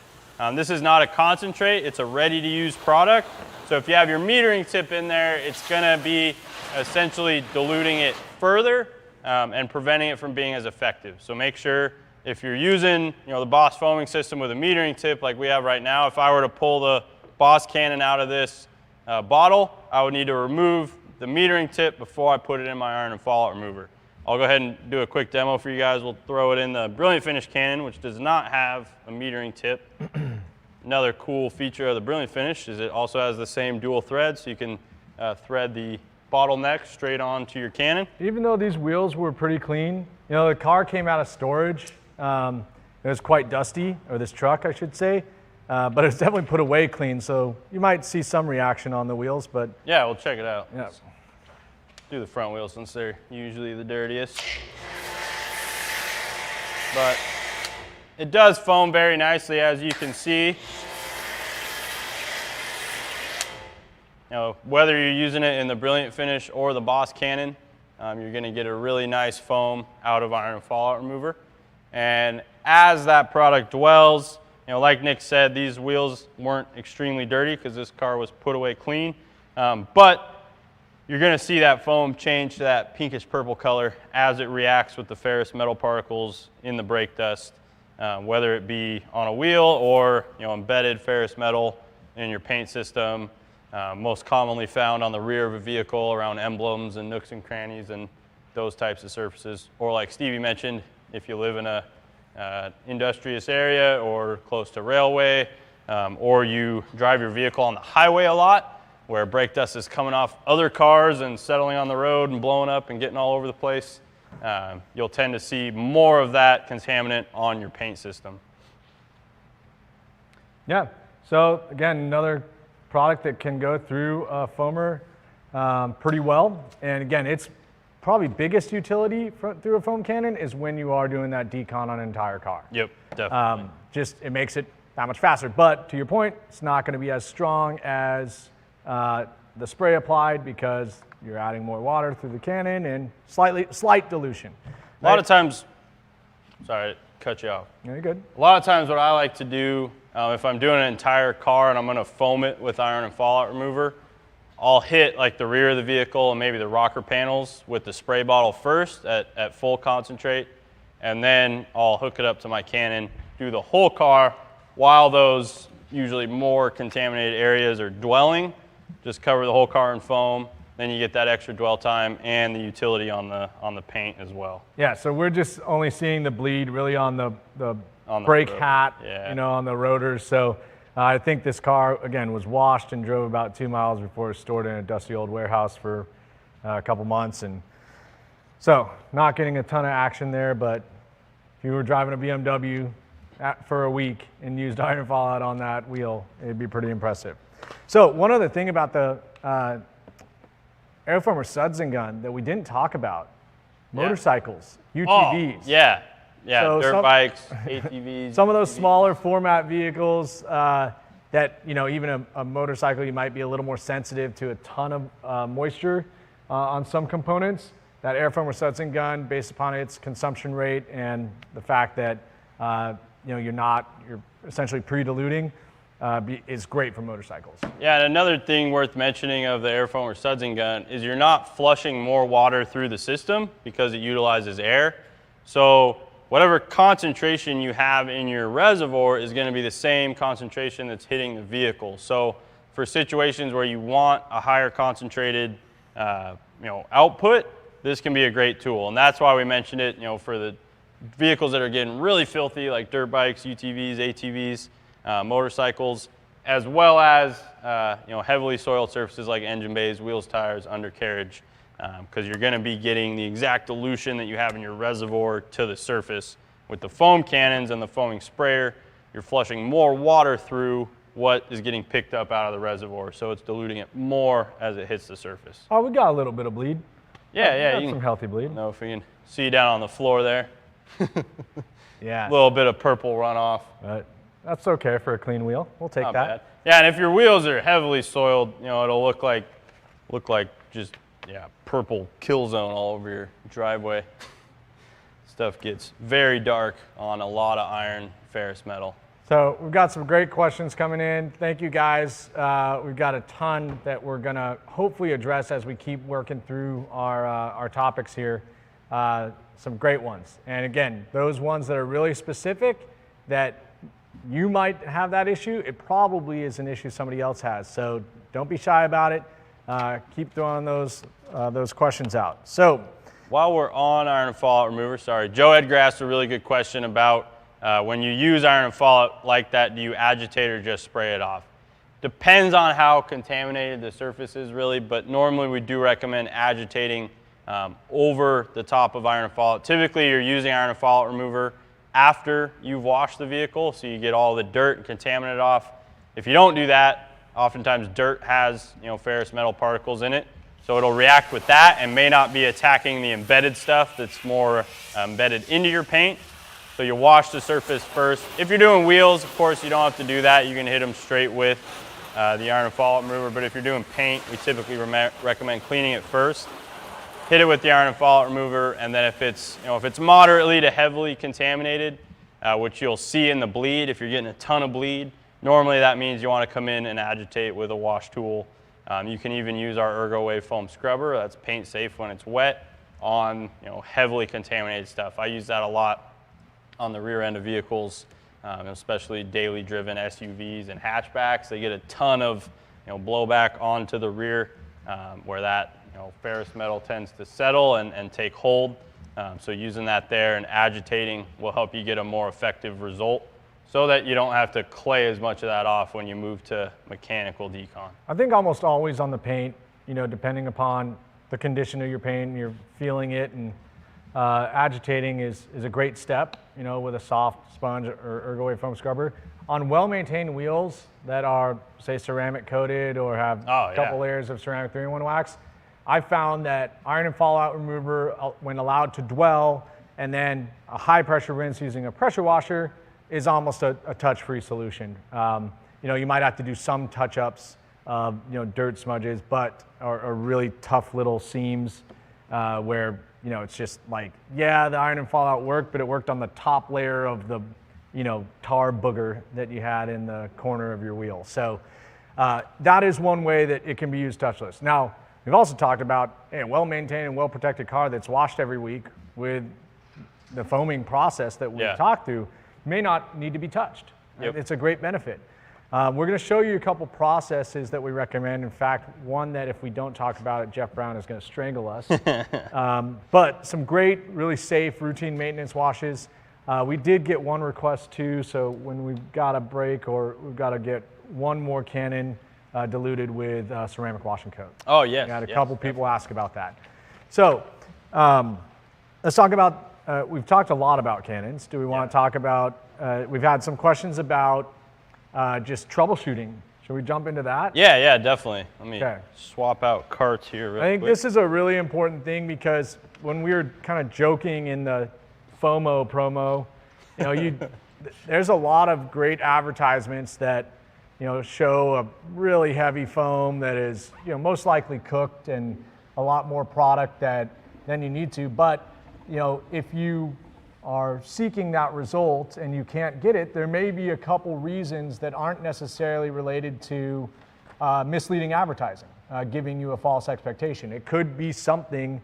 This is not a concentrate, it's a ready-to-use product. So if you have your metering tip in there, it's going to be essentially diluting it further and preventing it from being as effective. So make sure if you're using the Boss foaming system with a metering tip like we have right now, if I were to pull the Boss cannon out of this bottle, I would need to remove the metering tip before I put it in my iron and fallout remover. I'll go ahead and do a quick demo for you guys. We'll throw it in the Brilliant Finish cannon, which does not have a metering tip. Another cool feature of the Brilliant Finish is it also has the same dual thread, so you can thread the bottleneck straight onto your cannon.
Even though these wheels were pretty clean, the car came out of storage. It was quite dusty, or this truck, I should say, but it's definitely put away clean, so you might see some reaction on the wheels, but...
Yeah, we'll check it out.
Yeah.
Let's do the front wheels since they're usually the dirtiest. But it does foam very nicely, as you can see. Whether you're using it in the Brilliant Finish or the Boss cannon, you're going to get a really nice foam out of iron and fallout remover. And as that product dwells, like Nick said, these wheels weren't extremely dirty because this car was put away clean. But you're going to see that foam change to that pinkish purple color as it reacts with the ferrous metal particles in the brake dust, whether it be on a wheel or embedded ferrous metal in your paint system, most commonly found on the rear of a vehicle around emblems and nooks and crannies and those types of surfaces. Or like Stevie mentioned, if you live in a industrious area or close to railway, or you drive your vehicle on the highway a lot, where brake dust is coming off other cars and settling on the road and blowing up and getting all over the place, you'll tend to see more of that contaminant on your paint system.
Yeah, so again, another product that can go through a foamer pretty well. And again, its probably biggest utility through a foam cannon is when you are doing that decon on an entire car.
Yep, definitely.
Just it makes it that much faster. But to your point, it's not going to be as strong as the spray applied because you're adding more water through the cannon and slight dilution.
A lot of times, sorry to cut you off.
Yeah, you're good.
A lot of times what I like to do, if I'm doing an entire car and I'm going to foam it with iron and fallout remover, I'll hit like the rear of the vehicle and maybe the rocker panels with the spray bottle first at full concentrate, and then I'll hook it up to my cannon, do the whole car while those usually more contaminated areas are dwelling. Just cover the whole car in foam, then you get that extra dwell time and the utility on the paint as well.
Yeah, so we're just only seeing the bleed really on the brake hat, on the rotors. So I think this car, again, was washed and drove about 2 miles before it was stored in a dusty old warehouse for a couple months. And so not getting a ton of action there, but if you were driving a BMW for a week and used iron fallout on that wheel, it'd be pretty impressive. So one other thing about the airfoam or suds and gun that we didn't talk about, motorcycles, UTVs.
Oh, yeah. Yeah,
So
dirt
some-
bikes, ATVs.
Some of those smaller format vehicles that, even a motorcycle, you might be a little more sensitive to a ton of moisture on some components. That airfoam or suds and gun, based upon its consumption rate and the fact that, you're essentially pre-diluting, is great for motorcycles.
Yeah, and another thing worth mentioning of the airfoam or suds and gun is you're not flushing more water through the system because it utilizes air. So whatever concentration you have in your reservoir is going to be the same concentration that's hitting the vehicle. So for situations where you want a higher concentrated output, this can be a great tool. And that's why we mentioned it, for the vehicles that are getting really filthy, like dirt bikes, UTVs, ATVs, motorcycles, as well as heavily soiled surfaces like engine bays, wheels, tires, undercarriage, because you're going to be getting the exact dilution that you have in your reservoir to the surface. With the foam cannons and the foaming sprayer, you're flushing more water through what is getting picked up out of the reservoir, so it's diluting it more as it hits the surface.
Oh, we got a little bit of bleed.
Yeah,
Got some healthy bleed.
I don't know if we can see down on the floor there.
Yeah.
A little bit of purple runoff.
But that's okay for a clean wheel. We'll take
Not
that.
bad. Yeah, and if your wheels are heavily soiled, it'll look like just purple kill zone all over your driveway. Stuff gets very dark on a lot of iron, ferrous metal.
So we've got some great questions coming in. Thank you guys. We've got a ton that we're gonna hopefully address as we keep working through our topics here. Some great ones. And again, those ones that are really specific that you might have that issue, it probably is an issue somebody else has. So don't be shy about it. Keep throwing those questions out. So
while we're on iron and fallout remover, Joe Edgar asked a really good question about when you use iron and fallout like that, do you agitate or just spray it off? Depends on how contaminated the surface is really, but normally we do recommend agitating over the top of iron and fallout. Typically you're using iron and fallout remover after you've washed the vehicle, so you get all the dirt and contaminant off. If you don't do that, oftentimes dirt has ferrous metal particles in it, so it'll react with that and may not be attacking the embedded stuff that's more embedded into your paint. So you wash the surface first. If you're doing wheels, of course, you don't have to do that. You can hit them straight with the iron and fallout remover, but if you're doing paint, we typically recommend cleaning it first. Hit it with the iron and fallout remover, and then if it's moderately to heavily contaminated, which you'll see in the bleed, if you're getting a ton of bleed, normally that means you want to come in and agitate with a wash tool. You can even use our ErgoWave foam scrubber. That's paint safe when it's wet on heavily contaminated stuff. I use that a lot on the rear end of vehicles, especially daily driven SUVs and hatchbacks. They get a ton of blowback onto the rear where that ferrous metal tends to settle and take hold. So using that there and agitating will help you get a more effective result so that you don't have to clay as much of that off when you move to mechanical decon.
I think almost always on the paint, depending upon the condition of your paint and you're feeling it, and agitating is a great step, with a soft sponge or ErgoWave foam scrubber. On well-maintained wheels that are, say, ceramic coated or have a couple layers of ceramic 3-in-1 wax, I found that iron and fallout remover, when allowed to dwell, and then a high pressure rinse using a pressure washer is almost a touch-free solution. You might have to do some touch-ups of dirt smudges, or really tough little seams where it's just like, the iron and fallout worked, but it worked on the top layer of the tar booger that you had in the corner of your wheel. So that is one way that it can be used touchless. Now, we've also talked about a well-maintained and well-protected car that's washed every week with the foaming process that we've talked through may not need to be touched.
Yep.
It's a great benefit. We're going to show you a couple processes that we recommend. In fact, one that if we don't talk about it, Jeff Brown is going to strangle us. But some great, really safe routine maintenance washes. We did get one request too, so when we've got a break or we've got to get one more Canon diluted with ceramic washing coat.
Oh, yes.
We had a couple people ask about that. So let's talk about, we've talked a lot about Canons. Do we want to talk about, we've had some questions about just troubleshooting Should we jump into that?
Yeah, yeah, definitely. Let me
Okay.
swap out carts here real
I think
quick.
this is a really important thing because when we were kind of joking in the FOMO promo, you know, there's a lot of great advertisements that, you know, show a really heavy foam that is, you know, most likely cooked and a lot more product than you need to. But, you know, if you are seeking that result and you can't get it, there may be a couple reasons that aren't necessarily related to misleading advertising, giving you a false expectation. It could be something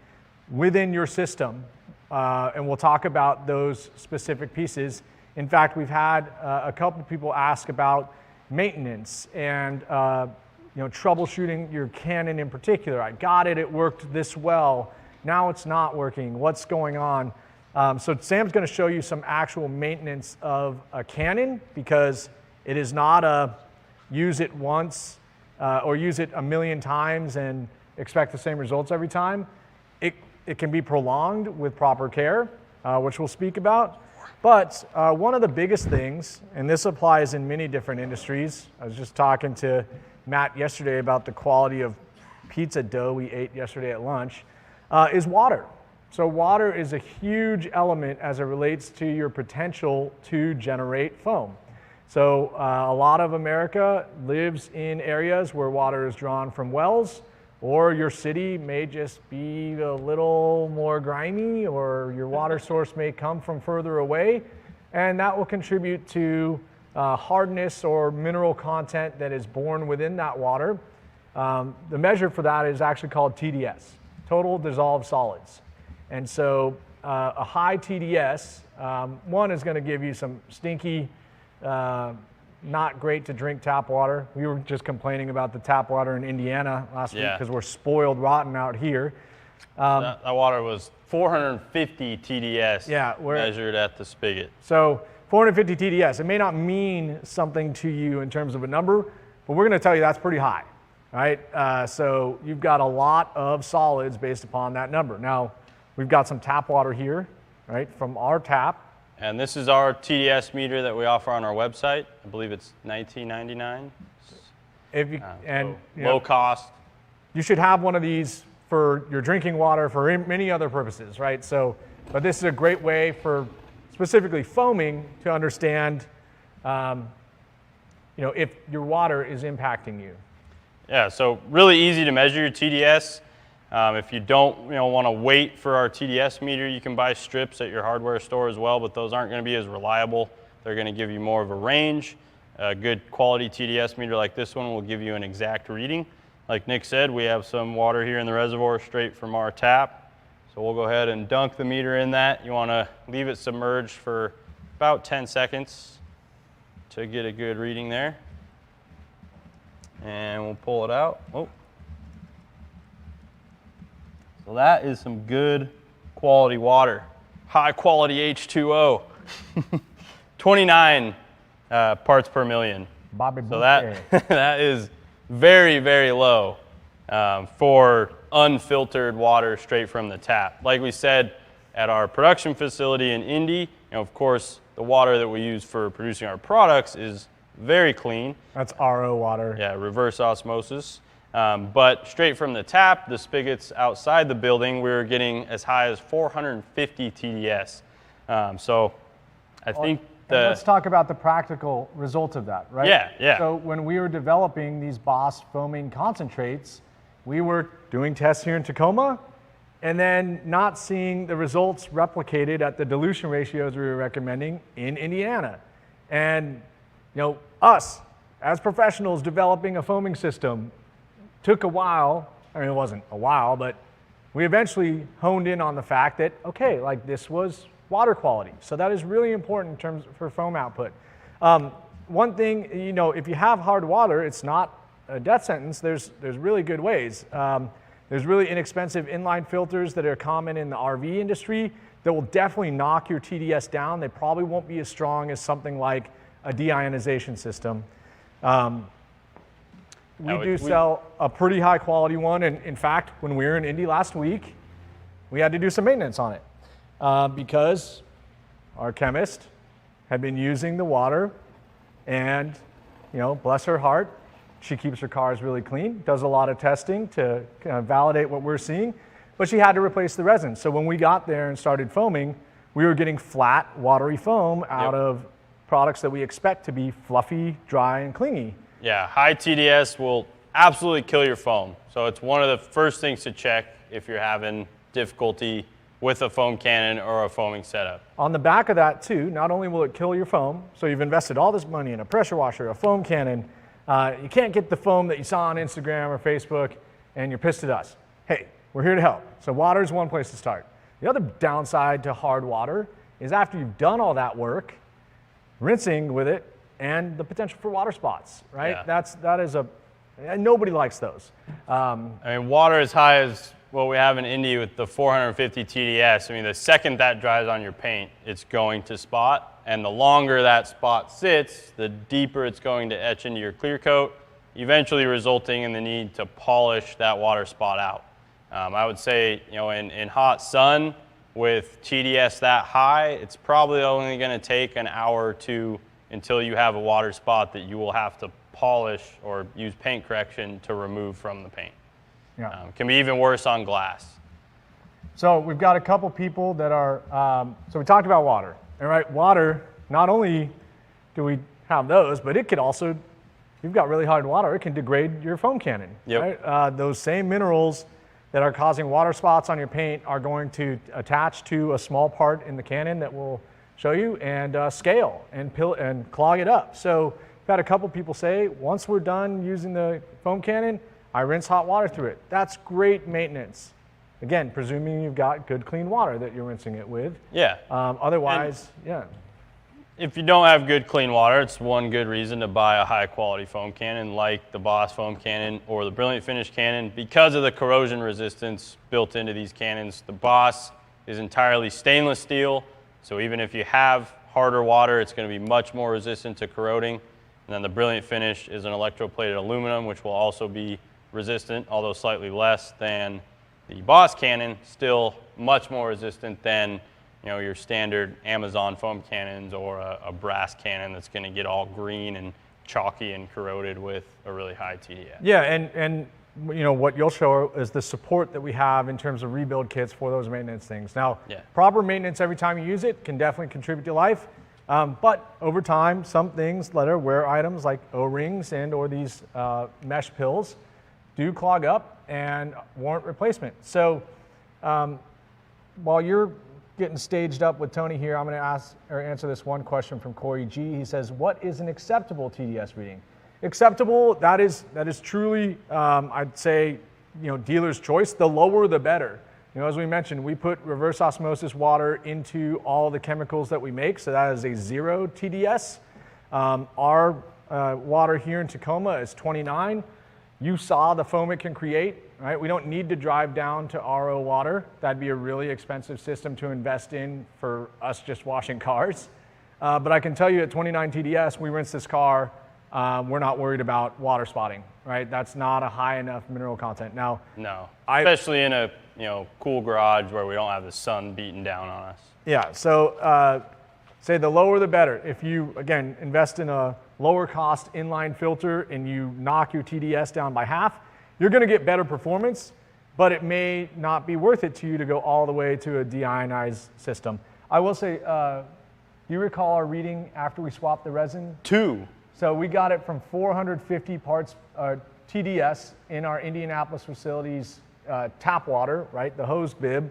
within your system, and we'll talk about those specific pieces. In fact, we've had a couple people ask about maintenance and you know, troubleshooting your Canon in particular. I got it, it worked this well. Now it's not working. What's going on? So Sam's going to show you some actual maintenance of a Canon, because it is not a use it once or use it a million times and expect the same results every time. It can be prolonged with proper care, which we'll speak about. But one of the biggest things, and this applies in many different industries, I was just talking to Matt yesterday about the quality of pizza dough we ate yesterday at lunch, is water. So water is a huge element as it relates to your potential to generate foam. So a lot of America lives in areas where water is drawn from wells, or your city may just be a little more grimy, or your water source may come from further away, and that will contribute to hardness or mineral content that is born within that water. The measure for that is actually called TDS, total dissolved solids. And so a high TDS, one is going to give you some stinky, not great to drink tap water. We were just complaining about the tap water in Indiana last week because we're spoiled rotten out here.
That water was 450 TDS measured at the spigot.
So 450 TDS, it may not mean something to you in terms of a number, but we're going to tell you that's pretty high, right? So you've got a lot of solids based upon that number. Now, we've got some tap water here, right, from our tap.
And this is our TDS meter that we offer on our website. I believe it's $19.99. Low cost.
You should have one of these for your drinking water, for many other purposes, right? So, but this is a great way for specifically foaming to understand, you know, if your water is impacting you.
Yeah, so really easy to measure your TDS. If you don't want to wait for our TDS meter, you can buy strips at your hardware store as well, but those aren't going to be as reliable. They're going to give you more of a range. A good quality TDS meter like this one will give you an exact reading. Like Nick said, we have some water here in the reservoir straight from our tap. So we'll go ahead and dunk the meter in that. You want to leave it submerged for about 10 seconds to get a good reading there. And we'll pull it out. Oh. So that is some good quality water, high quality H2O, 29 parts per million. So that is very, very low for unfiltered water straight from the tap. Like we said, at our production facility in Indy, of course, the water that we use for producing our products is very clean.
That's RO water.
Yeah, reverse osmosis. But straight from the tap, the spigots outside the building, we were getting as high as 450 TDS. So I think
let's talk about the practical result of that, right?
Yeah, yeah.
So when we were developing these Boss foaming concentrates, we were doing tests here in Tacoma and then not seeing the results replicated at the dilution ratios we were recommending in Indiana. And, you know, us as professionals developing a foaming system, took a while. I mean, it wasn't a while, but we eventually honed in on the fact that, okay, like this was water quality. So that is really important in terms for foam output. One thing, you know, if you have hard water, it's not a death sentence. There's really good ways. There's really inexpensive inline filters that are common in the RV industry that will definitely knock your TDS down. They probably won't be as strong as something like a deionization system. We do sell a pretty high quality one, and in fact, when we were in Indy last week, we had to do some maintenance on it because our chemist had been using the water, and, you know, bless her heart, She keeps her cars really clean, does a lot of testing to kind of validate what we're seeing, but she had to replace the resin. So when we got there and started foaming, we were getting flat, watery foam out of products that we expect to be fluffy, dry, and clingy.
Yeah, high TDS will absolutely kill your foam. So it's one of the first things to check if you're having difficulty with a foam cannon or a foaming setup.
On the back of that too, not only will it kill your foam, so you've invested all this money in a pressure washer, a foam cannon, you can't get the foam that you saw on Instagram or Facebook, and you're pissed at us. Hey, we're here to help. So water is one place to start. The other downside to hard water is after you've done all that work, rinsing with it and the potential for water spots, right?
Yeah.
Nobody likes those.
I mean, water as high as what we have in Indy with the 450 TDS, I mean, the second that dries on your paint, it's going to spot. And the longer that spot sits, the deeper it's going to etch into your clear coat, eventually resulting in the need to polish that water spot out. I would say, in hot sun with TDS that high, it's probably only going to take an hour or two until you have a water spot that you will have to polish or use paint correction to remove from the paint.
Yeah.
Can be even worse on glass.
So we've got a couple people that are, so we talked about water. All right, water, not only do we have those, but it could also, you've got really hard water, it can degrade your foam cannon.
Yep.
Right? Those same minerals that are causing water spots on your paint are going to attach to a small part in the cannon that we'll show you and scale and clog it up. So we've had a couple people say, once we're done using the foam cannon, I rinse hot water through it. That's great maintenance. Again, presuming you've got good clean water that you're rinsing it with.
Yeah.
Otherwise,
If you don't have good clean water, it's one good reason to buy a high quality foam cannon like the Boss foam cannon or the Brilliant Finish cannon because of the corrosion resistance built into these cannons. The Boss is entirely stainless steel, so even if you have harder water, it's going to be much more resistant to corroding. And then the Brilliant Finish is an electroplated aluminum, which will also be resistant, although slightly less than the Boss cannon, still much more resistant than your standard Amazon foam cannons or a brass cannon that's going to get all green and chalky and corroded with a really high TDS.
Yeah, and what you'll show is the support that we have in terms of rebuild kits for those maintenance things. Now, proper maintenance every time you use it can definitely contribute to life, but over time, some things that are wear items like O-rings and or these mesh pills do clog up and warrant replacement. So while you're getting staged up with Tony here, I'm going to answer this one question from Corey G. He says, what is an acceptable TDS reading? Acceptable, that is truly, I'd say, dealer's choice. The lower, the better. As we mentioned, we put reverse osmosis water into all the chemicals that we make, so that is a 0 TDS. Our water here in Tacoma is 29. You saw the foam it can create, right? We don't need to drive down to RO water. That'd be a really expensive system to invest in for us just washing cars. But I can tell you at 29 TDS, we rinse this car, we're not worried about water spotting, right? That's not a high enough mineral content. Now,
no, especially in a cool garage where we don't have the sun beating down on us.
Yeah, so say the lower the better. If you, again, invest in a lower cost inline filter and you knock your TDS down by half, you're going to get better performance, but it may not be worth it to you to go all the way to a deionized system. I will say, do you recall our reading after we swapped the resin?
2.
So we got it from 450 parts TDS in our Indianapolis facilities tap water, right, the hose bib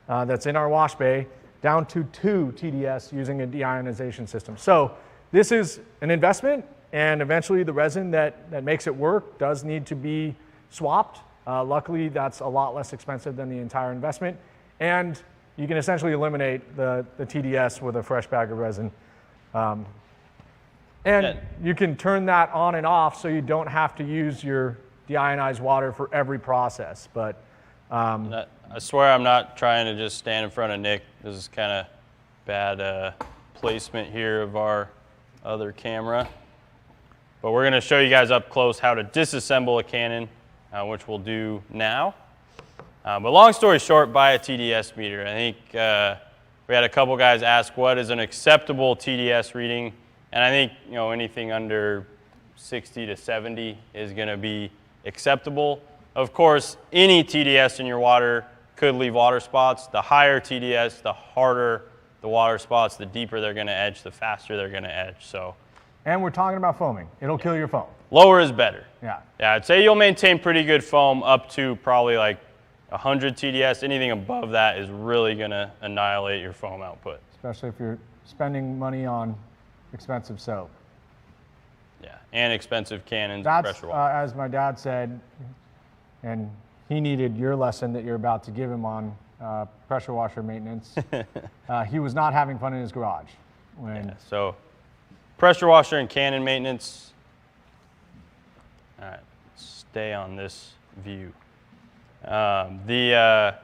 that's in our wash bay, down to 2 TDS using a deionization system. So this is an investment, and eventually the resin that makes it work does need to be swapped. Luckily, that's a lot less expensive than the entire investment, and you can essentially eliminate the TDS with a fresh bag of resin. And you can turn that on and off so you don't have to use your deionized water for every process. But
I swear I'm not trying to just stand in front of Nick. This is kind of bad placement here of our other camera. But we're going to show you guys up close how to disassemble a Canon, which we'll do now. But long story short, buy a TDS meter. I think we had a couple guys ask what is an acceptable TDS reading, and I think anything under 60 to 70 is going to be acceptable. Of course, any TDS in your water could leave water spots. The higher TDS, the harder the water spots, the deeper they're going to edge, the faster they're going to edge. So,
And we're talking about foaming. It'll kill your foam.
lower is better.
Yeah.
Yeah, I'd say you'll maintain pretty good foam up to probably like 100 TDS. Anything above that is really going to annihilate your foam output.
Especially if you're spending money on expensive soap.
Yeah, and expensive Canons,
That's,
pressure water.
as my dad said, and he needed your lesson that you're about to give him on pressure washer maintenance. He was not having fun in his garage. When
So pressure washer and Canon maintenance. All right, stay on this view. The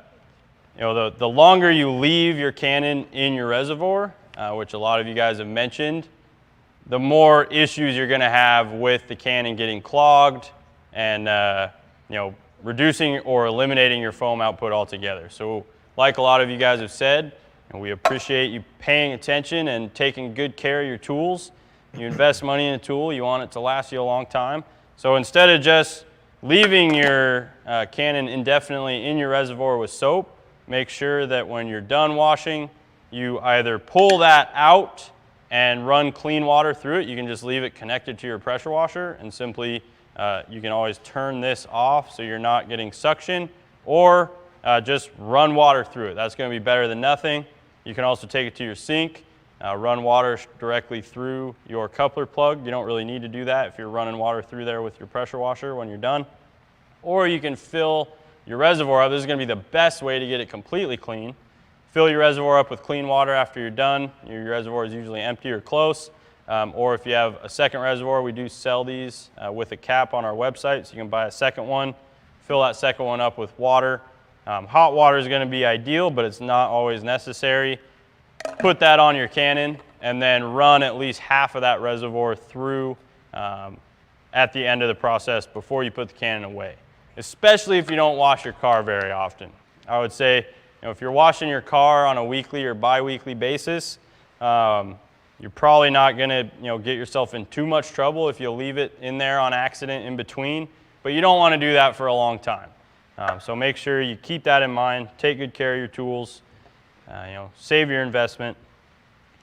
longer you leave your Canon in your reservoir, which a lot of you guys have mentioned, the more issues you're going to have with the Canon getting clogged and reducing or eliminating your foam output altogether. So like a lot of you guys have said, and we appreciate you paying attention and taking good care of your tools. You invest money in a tool, you want it to last you a long time. So instead of just leaving your Canon indefinitely in your reservoir with soap, make sure that when you're done washing, you either pull that out and run clean water through it. You can just leave it connected to your pressure washer and simply you can always turn this off so you're not getting suction, or just run water through it. That's going to be better than nothing. You can also take it to your sink, run water directly through your coupler plug. You don't really need to do that if you're running water through there with your pressure washer when you're done. Or you can fill your reservoir up. This is going to be the best way to get it completely clean. Fill your reservoir up with clean water after you're done. Your reservoir is usually empty or close. Or if you have a second reservoir, we do sell these with a cap on our website, so you can buy a second one, fill that second one up with water. Hot water is going to be ideal, but it's not always necessary. Put that on your Canon and then run at least half of that reservoir through at the end of the process before you put the Canon away, especially if you don't wash your car very often. I would say, if you're washing your car on a weekly or bi-weekly basis, you're probably not going to get yourself in too much trouble if you leave it in there on accident in between, but you don't want to do that for a long time. So make sure you keep that in mind, take good care of your tools, save your investment.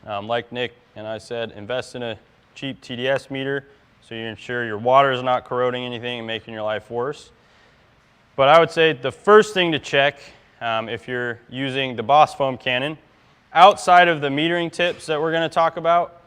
Like Nick and I said, invest in a cheap TDS meter so you ensure your water is not corroding anything and making your life worse. But I would say the first thing to check if you're using the Boss Foam Canon, outside of the metering tips that we're going to talk about,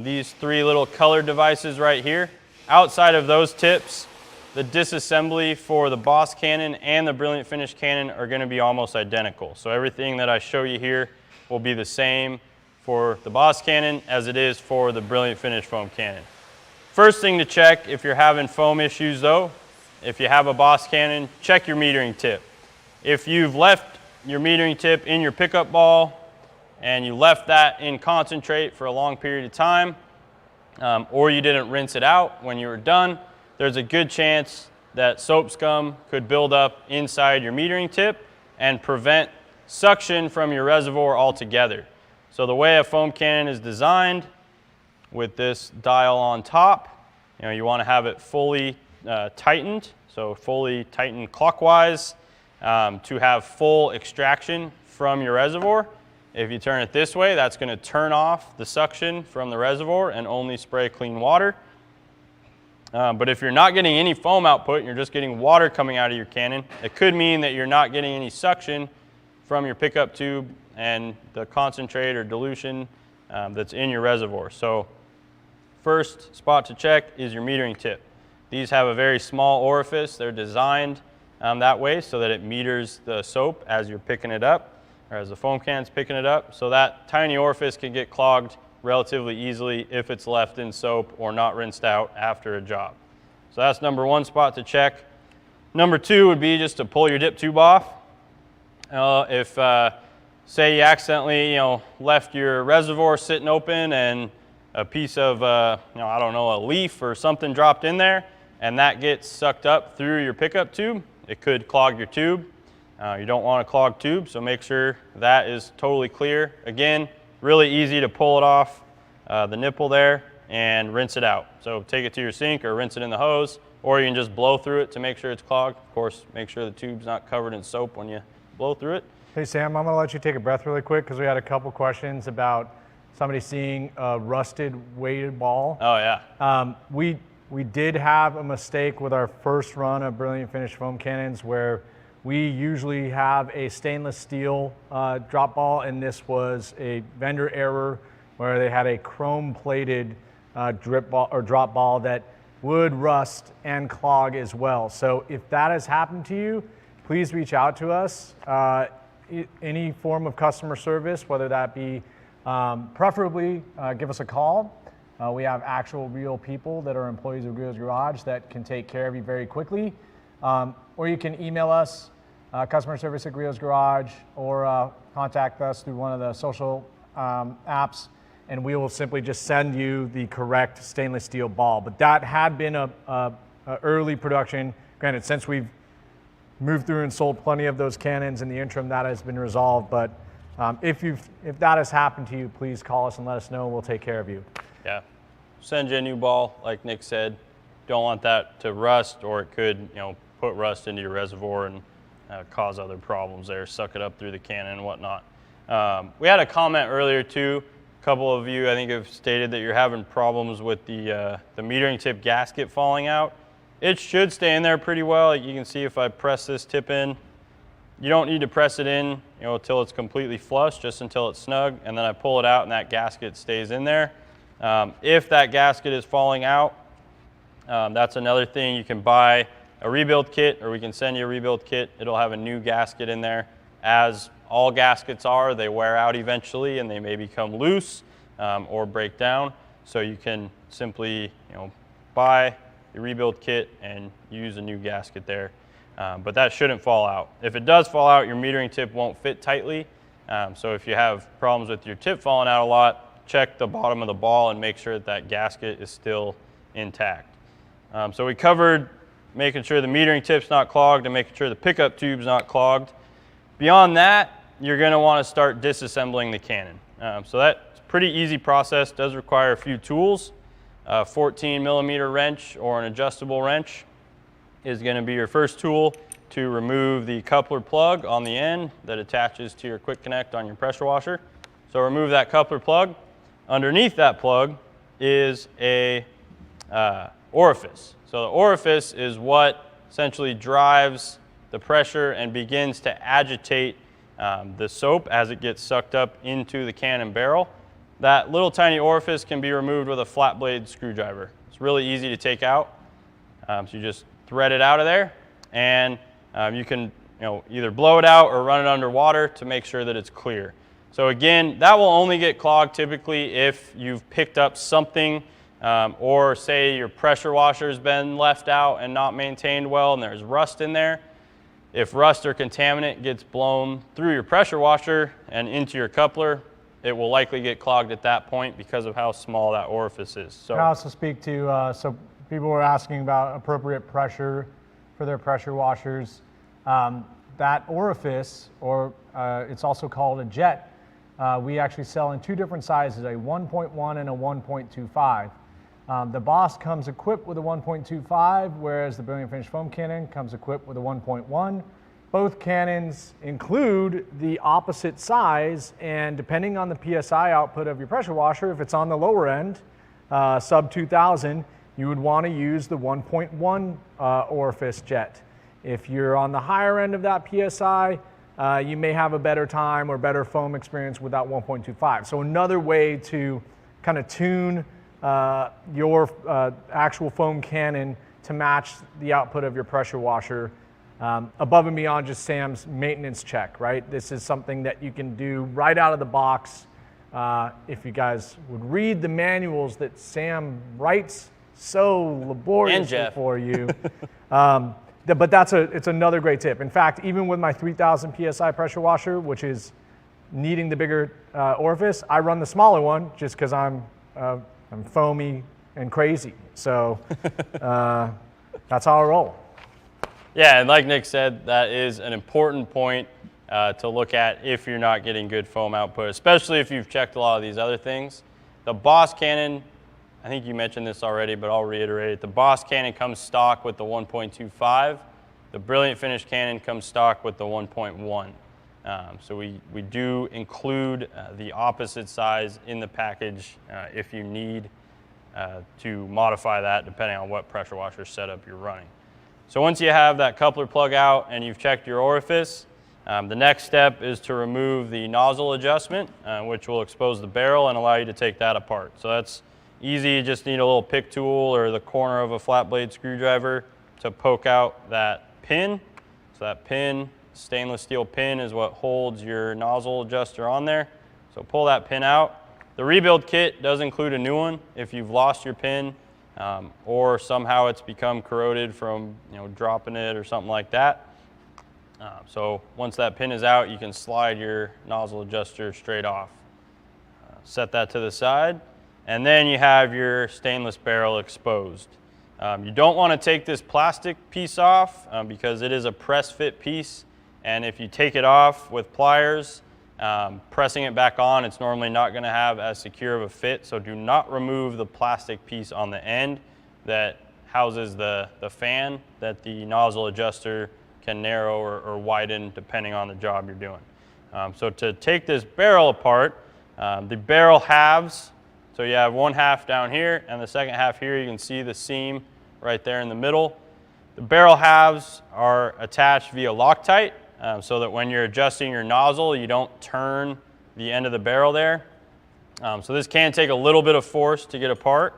these three little colored devices right here, outside of those tips, the disassembly for the Boss Canon and the Brilliant Finish Canon are going to be almost identical. So everything that I show you here will be the same for the Boss Canon as it is for the Brilliant Finish Foam Canon. First thing to check if you're having foam issues though, if you have a Boss Canon, check your metering tip. If you've left your metering tip in your pickup ball and you left that in concentrate for a long period of time, or you didn't rinse it out when you were done, there's a good chance that soap scum could build up inside your metering tip and prevent suction from your reservoir altogether. So the way a foam cannon is designed with this dial on top, you want to have it fully tightened, so fully tightened clockwise to have full extraction from your reservoir. If you turn it this way, that's going to turn off the suction from the reservoir and only spray clean water. But if you're not getting any foam output and you're just getting water coming out of your cannon, it could mean that you're not getting any suction from your pickup tube and the concentrate or dilution that's in your reservoir. So first spot to check is your metering tip. These have a very small orifice. They're designed that way so that it meters the soap as you're picking it up, or as the foam cannon's picking it up. So that tiny orifice can get clogged relatively easily if it's left in soap or not rinsed out after a job. So that's number one spot to check. Number two would be just to pull your dip tube off. If say you accidentally left your reservoir sitting open and a piece of I don't know, a leaf or something dropped in there and that gets sucked up through your pickup tube, it could clog your tube. You don't want a clogged tube, so make sure that is totally clear. Again, really easy to pull it off the nipple there. and rinse it out. So take it to your sink or rinse it in the hose, or you can just blow through it to make sure it's clogged. Of course, make sure the tube's not covered in soap when you blow through it.
Hey Sam, I'm gonna let you take a breath really quick because we had a couple questions about somebody seeing a rusted weighted ball.
Oh yeah.
We did have a mistake with our first run of Brilliant Finish foam cannons where we usually have a stainless steel drop ball, and this was a vendor error where they had a chrome plated drip ball or drop ball that would rust and clog as well. So if that has happened to you, please reach out to us. Any form of customer service, whether that be preferably give us a call. We have actual real people that are employees of Griot's Garage that can take care of you very quickly. Or you can email us, customer service at Griot's Garage, or contact us through one of the social apps, and we will simply just send you the correct stainless steel ball. But that had been a early production. Granted, since we've moved through and sold plenty of those cannons in the interim, that has been resolved. But if that has happened to you, please call us and let us know. We'll take care of you.
Yeah, send you a new ball, like Nick said. Don't want that to rust, or it could, put rust into your reservoir and cause other problems there, suck it up through the cannon and whatnot. We had a comment earlier too. A couple of you, I think, have stated that you're having problems with the metering tip gasket falling out. It should stay in there pretty well. You can see if I press this tip in, you don't need to press it in, until it's completely flush, just until it's snug, and then I pull it out and that gasket stays in there. If that gasket is falling out, that's another thing. You can buy a rebuild kit, or we can send you a rebuild kit. It'll have a new gasket in there. As all gaskets are, they wear out eventually and they may become loose or break down. So you can simply buy a rebuild kit and use a new gasket there. But that shouldn't fall out. If it does fall out, your metering tip won't fit tightly. So if you have problems with your tip falling out a lot, check the bottom of the ball and make sure that that gasket is still intact. So we covered making sure the metering tip's not clogged and making sure the pickup tube's not clogged. Beyond that, you're going to want to start disassembling the cannon. So that's a pretty easy process. Does require a few tools. A 14mm wrench or an adjustable wrench is going to be your first tool to remove the coupler plug on the end that attaches to your quick connect on your pressure washer. So remove that coupler plug. Underneath that plug is a orifice. So the orifice is what essentially drives the pressure and begins to agitate the soap as it gets sucked up into the cannon barrel. That little tiny orifice can be removed with a flat blade screwdriver. It's really easy to take out. So you just thread it out of there, and you can either blow it out or run it underwater to make sure that it's clear. So again, that will only get clogged typically if you've picked up something or say your pressure washer's been left out and not maintained well and there's rust in there. If rust or contaminant gets blown through your pressure washer and into your coupler, it will likely get clogged at that point because of how small that orifice is. So
I also speak to, so people were asking about appropriate pressure for their pressure washers. That orifice, or it's also called a jet, we actually sell in two different sizes, a 1.1 and a 1.25. The Boss comes equipped with a 1.25, whereas the Brilliant Finish foam cannon comes equipped with a 1.1. Both cannons include the opposite size, and depending on the PSI output of your pressure washer, if it's on the lower end, sub 2000, you would want to use the 1.1 orifice jet. If you're on the higher end of that PSI, you may have a better time or better foam experience with that 1.25. So another way to kind of tune your actual foam cannon to match the output of your pressure washer above and beyond just Sam's maintenance check, right? This is something that you can do right out of the box. If you guys would read the manuals that Sam writes so laboriously for you. But it's another great tip. In fact, even with my 3000 PSI pressure washer, which is needing the bigger orifice, I run the smaller one just because I'm foamy and crazy. So that's how I roll.
Yeah, and like Nick said, that is an important point to look at if you're not getting good foam output, especially if you've checked a lot of these other things. The Boss cannon I think you mentioned this already, but I'll reiterate it. The Boss Canon comes stock with the 1.25. The Brilliant Finish Canon comes stock with the 1.1. So we do include the opposite size in the package if you need to modify that depending on what pressure washer setup you're running. So once you have that coupler plug out and you've checked your orifice, the next step is to remove the nozzle adjustment, which will expose the barrel and allow you to take that apart. So that's easy. You just need a little pick tool or the corner of a flat blade screwdriver to poke out that pin. So that pin, stainless steel pin, is what holds your nozzle adjuster on there. So pull that pin out. The rebuild kit does include a new one if you've lost your pin or somehow it's become corroded from dropping it or something like that. So once that pin is out, you can slide your nozzle adjuster straight off. Set that to the side, and then you have your stainless barrel exposed. You don't want to take this plastic piece off because it is a press fit piece, and if you take it off with pliers, pressing it back on, it's normally not going to have as secure of a fit, so do not remove the plastic piece on the end that houses the fan that the nozzle adjuster can narrow or widen depending on the job you're doing. So to take this barrel apart, the barrel halves, so you have one half down here and the second half here. You can see the seam right there in the middle. The barrel halves are attached via Loctite so that when you're adjusting your nozzle, you don't turn the end of the barrel there. So this can take a little bit of force to get apart.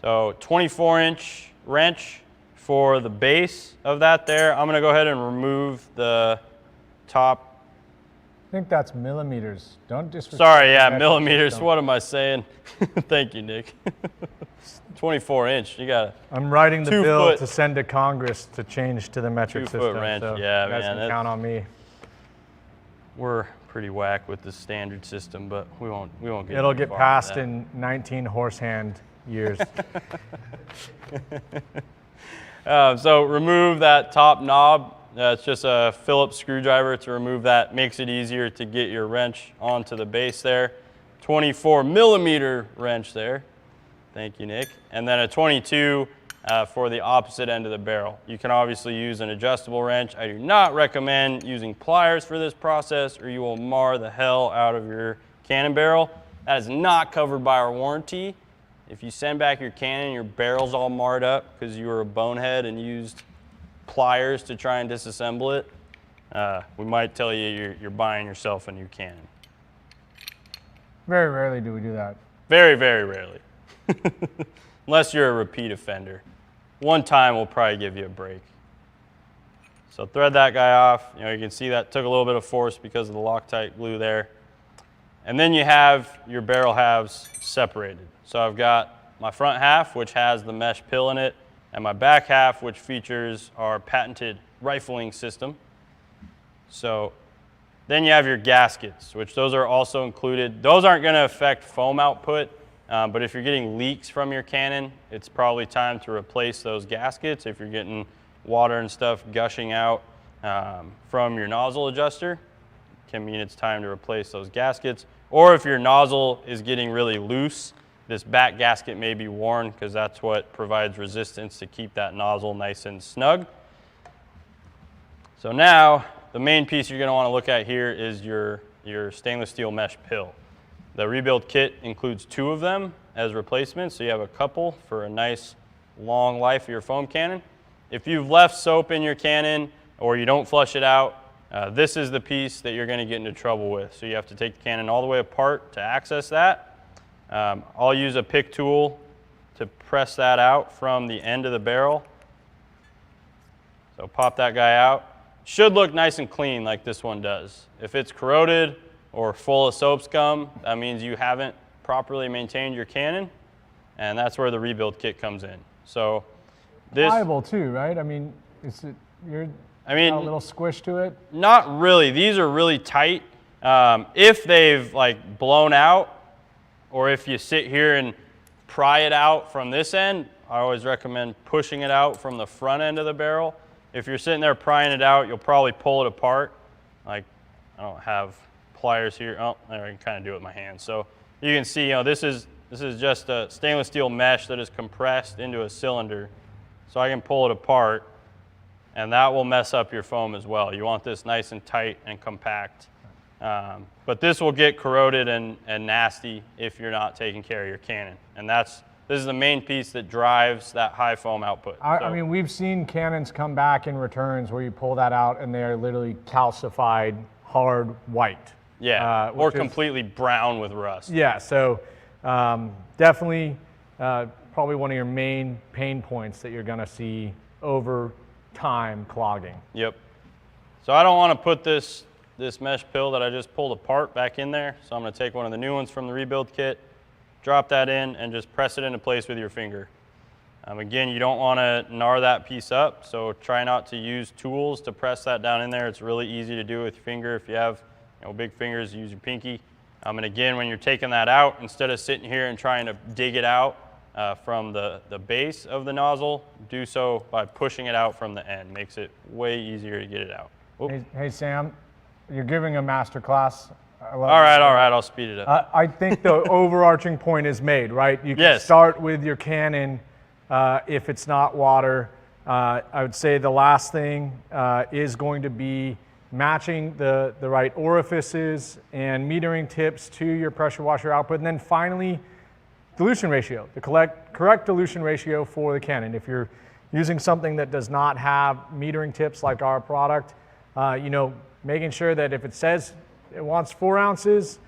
So 24-inch wrench for the base of that there. I'm going to go ahead and remove the top.
I think that's millimeters. Don't disrespect.
Sorry, yeah, millimeters. What am I saying? Thank you, Nick. 24-inch. You got.
I'm writing the bill to send to Congress to change to the metric system.
2-foot wrench.
So
yeah,
you guys
man.
can count on me.
We're pretty whack with the standard system, but we won't get.
It'll get passed in 19 horse hand years.
So remove that top knob. It's just a Phillips screwdriver to remove that. Makes it easier to get your wrench onto the base there. 24-millimeter wrench there. Thank you, Nick. And then a 22 for the opposite end of the barrel. You can obviously use an adjustable wrench. I do not recommend using pliers for this process or you will mar the hell out of your Canon barrel. That is not covered by our warranty. If you send back your Canon, your barrel's all marred up because you were a bonehead and used pliers to try and disassemble it, we might tell you you're buying yourself a new Canon.
Very rarely do we do that.
Very, very rarely. Unless you're a repeat offender. One time we'll probably give you a break. So thread that guy off. You can see that took a little bit of force because of the Loctite glue there. And then you have your barrel halves separated. So I've got my front half, which has the mesh pill in it, and my back half, which features our patented rifling system. So then you have your gaskets, which those are also included. Those aren't going to affect foam output, but if you're getting leaks from your Canon, it's probably time to replace those gaskets. If you're getting water and stuff gushing out from your nozzle adjuster, it can mean it's time to replace those gaskets. Or if your nozzle is getting really loose, this back gasket may be worn because that's what provides resistance to keep that nozzle nice and snug. So now the main piece you're going to want to look at here is your stainless steel mesh pill. The rebuild kit includes 2 of them as replacements, so you have a couple for a nice long life of your foam cannon. If you've left soap in your Canon or you don't flush it out, this is the piece that you're going to get into trouble with. So you have to take the Canon all the way apart to access that. I'll use a pick tool to press that out from the end of the barrel. So pop that guy out. Should look nice and clean like this one does. If it's corroded or full of soap scum, that means you haven't properly maintained your Canon, and that's where the rebuild kit comes in. So this
Pliable too, right? I mean, a little squish to it?
Not really. These are really tight. If they've like blown out, or if you sit here and pry it out from this end, I always recommend pushing it out from the front end of the barrel. If you're sitting there prying it out, you'll probably pull it apart. Like, I don't have pliers here. Oh, there, I can kind of do it with my hands. So you can see, this is This is just a stainless steel mesh that is compressed into a cylinder. So I can pull it apart, and that will mess up your foam as well. You want this nice and tight and compact. But this will get corroded and nasty if you're not taking care of your Canon. And this is the main piece that drives that high foam output.
I mean, we've seen Canons come back in returns where you pull that out and they're literally calcified, hard white.
Yeah, or completely brown with rust.
Yeah, so definitely probably one of your main pain points that you're gonna see over time clogging.
Yep. So I don't want to put this mesh pill that I just pulled apart back in there. So I'm going to take one of the new ones from the rebuild kit, drop that in, and just press it into place with your finger. Again, you don't want to gnar that piece up, so try not to use tools to press that down in there. It's really easy to do with your finger. If you have big fingers, use your pinky. And again, when you're taking that out, instead of sitting here and trying to dig it out from the base of the nozzle, do so by pushing it out from the end. Makes it way easier to get it out.
Hey, Sam, you're giving a master class.
All right, I'll speed it up.
I think the overarching point is made, right? You can start with your Canon if it's not water. I would say the last thing is going to be matching the right orifices and metering tips to your pressure washer output. And then finally, dilution ratio, the correct dilution ratio for the Canon. If you're using something that does not have metering tips like our product, making sure that if it says it wants 4 ounces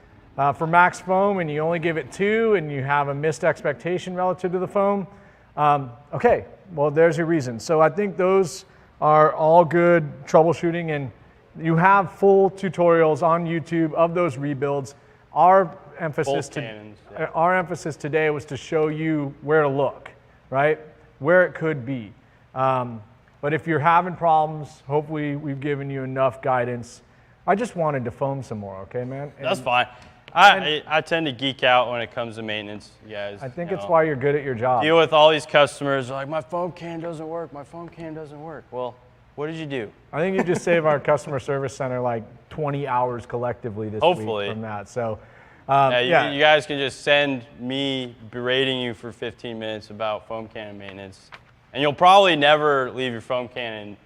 for max foam and you only give it 2 and you have a missed expectation relative to the foam, okay, well, there's your reason. So I think those are all good troubleshooting, and you have full tutorials on YouTube of those rebuilds. Our emphasis today was to show you where to look, right? Where it could be. But if you're having problems, hopefully we've given you enough guidance. I just wanted to foam some more, okay, man?
That's fine. I tend to geek out when it comes to maintenance, you guys.
I think it's why you're good at your job.
Deal with all these customers, like, my foam can doesn't work, my foam can doesn't work. Well, what did you do?
I think you just save our customer service center like 20 hours collectively this week from that. So,
you guys can just send me berating you for 15 minutes about foam cannon maintenance, and you'll probably never leave your foam cannon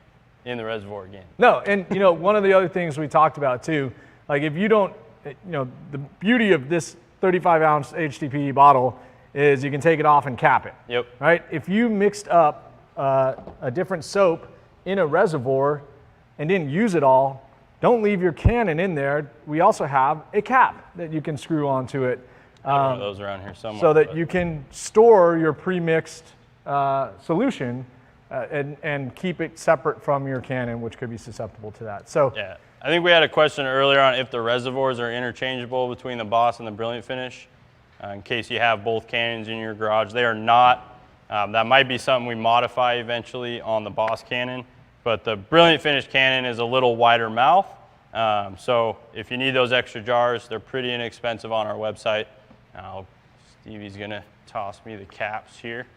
in the reservoir again.
No, and one of the other things we talked about too, like if you don't, the beauty of this 35-ounce HDPE bottle is you can take it off and cap it.
Yep.
Right? If you mixed up a different soap in a reservoir and didn't use it all, don't leave your Canon in there. We also have a cap that you can screw onto it.
I have one of those around here somewhere.
So that you can store your pre-mixed solution and keep it separate from your Canon, which could be susceptible to that. So
yeah, I think we had a question earlier on if the reservoirs are interchangeable between the Boss and the Brilliant Finish. In case you have both Canons in your garage, they are not. That might be something we modify eventually on the Boss Canon, but the Brilliant Finish Canon is a little wider mouth. So if you need those extra jars, they're pretty inexpensive on our website. Stevie's gonna toss me the caps here.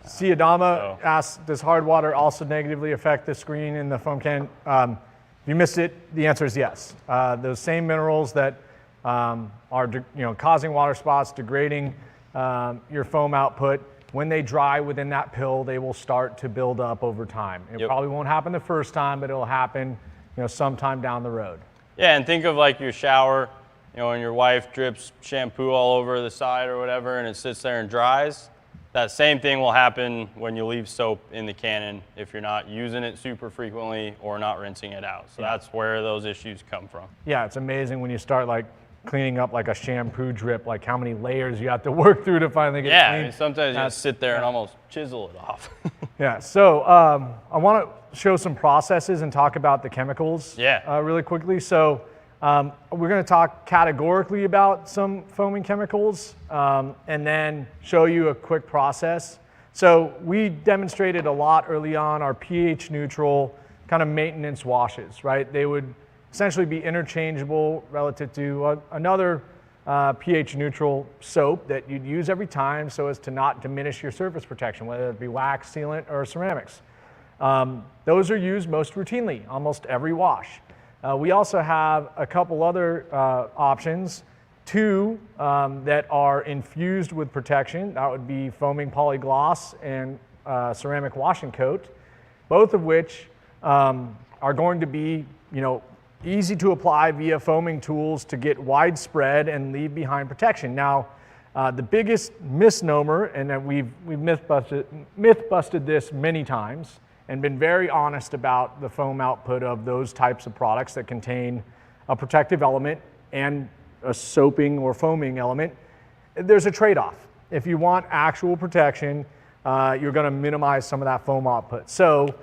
Siadama asks, does hard water also negatively affect the screen in the foam can? If you missed it, the answer is yes. Those same minerals that are causing water spots, degrading your foam output, when they dry within that pill, they will start to build up over time. It probably won't happen the first time, but it'll happen sometime down the road.
Yeah, and think of like your shower, when your wife drips shampoo all over the side or whatever and it sits there and dries. That same thing will happen when you leave soap in the Canon if you're not using it super frequently or not rinsing it out. So that's where those issues come from.
Yeah, it's amazing when you start like cleaning up like a shampoo drip, like how many layers you have to work through to finally get it clean.
I mean, sometimes you just sit there and almost chisel it off.
Yeah, so I want to show some processes and talk about the chemicals really quickly. So we're going to talk categorically about some foaming chemicals and then show you a quick process. So we demonstrated a lot early on our pH neutral kind of maintenance washes, right? They would essentially be interchangeable relative to another pH neutral soap that you'd use every time so as to not diminish your surface protection, whether it be wax, sealant, or ceramics. Those are used most routinely, almost every wash. We also have a couple other options two that are infused with protection. That would be foaming polygloss and ceramic wash and coat, both of which are going to be, easy to apply via foaming tools to get widespread and leave behind protection. Now, the biggest misnomer, and that we've myth busted this many times and been very honest about the foam output of those types of products that contain a protective element and a soaping or foaming element. There's a trade-off. If you want actual protection, you're going to minimize some of that foam output. So,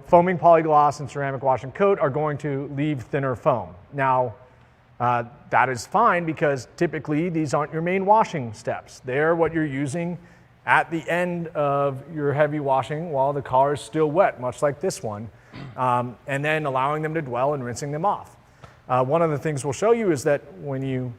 foaming polygloss and ceramic wash and coat are going to leave thinner foam. Now, that is fine because typically these aren't your main washing steps. They're what you're using at the end of your heavy washing while the car is still wet, much like this one, and then allowing them to dwell and rinsing them off. One of the things we'll show you is that when you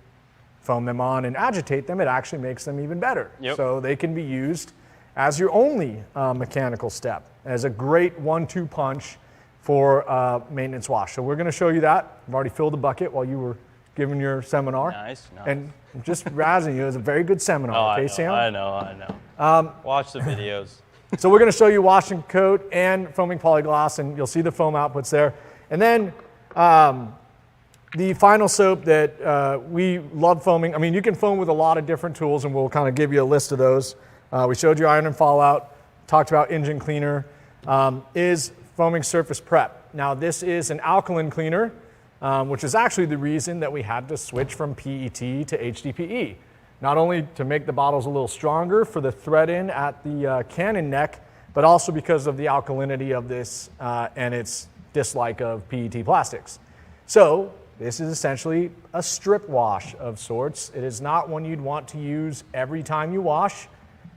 foam them on and agitate them, it actually makes them even better.
Yep.
So they can be used as your only mechanical step, as a great 1-2 punch for maintenance wash. So we're going to show you that. I've already filled the bucket while you were giving your seminar.
Nice.
And just razzing you. It was a very good seminar. Okay, Sam?
I know. Watch the videos.
So we're going to show you wash and coat and foaming polygloss, and you'll see the foam outputs there. And then the final soap that we love foaming. I mean, you can foam with a lot of different tools, and we'll kind of give you a list of those. We showed you iron and fallout, talked about engine cleaner, is foaming surface prep. Now, this is an alkaline cleaner, which is actually the reason that we had to switch from PET to HDPE. Not only to make the bottles a little stronger for the thread in at the Canon neck, but also because of the alkalinity of this and its dislike of PET plastics. So this is essentially a strip wash of sorts. It is not one you'd want to use every time you wash.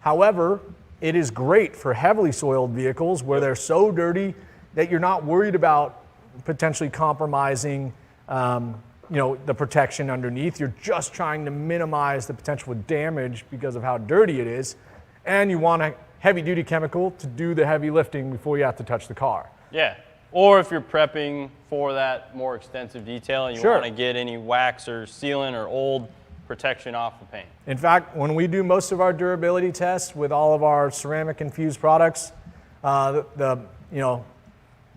However, it is great for heavily soiled vehicles where they're so dirty that you're not worried about potentially compromising the protection underneath. You're just trying to minimize the potential damage because of how dirty it is. And you want a heavy duty chemical to do the heavy lifting before you have to touch the car.
Yeah. Or if you're prepping for that more extensive detail and you
Sure.
want to get any wax or sealant or old protection off the paint.
In fact, when we do most of our durability tests with all of our ceramic infused products, the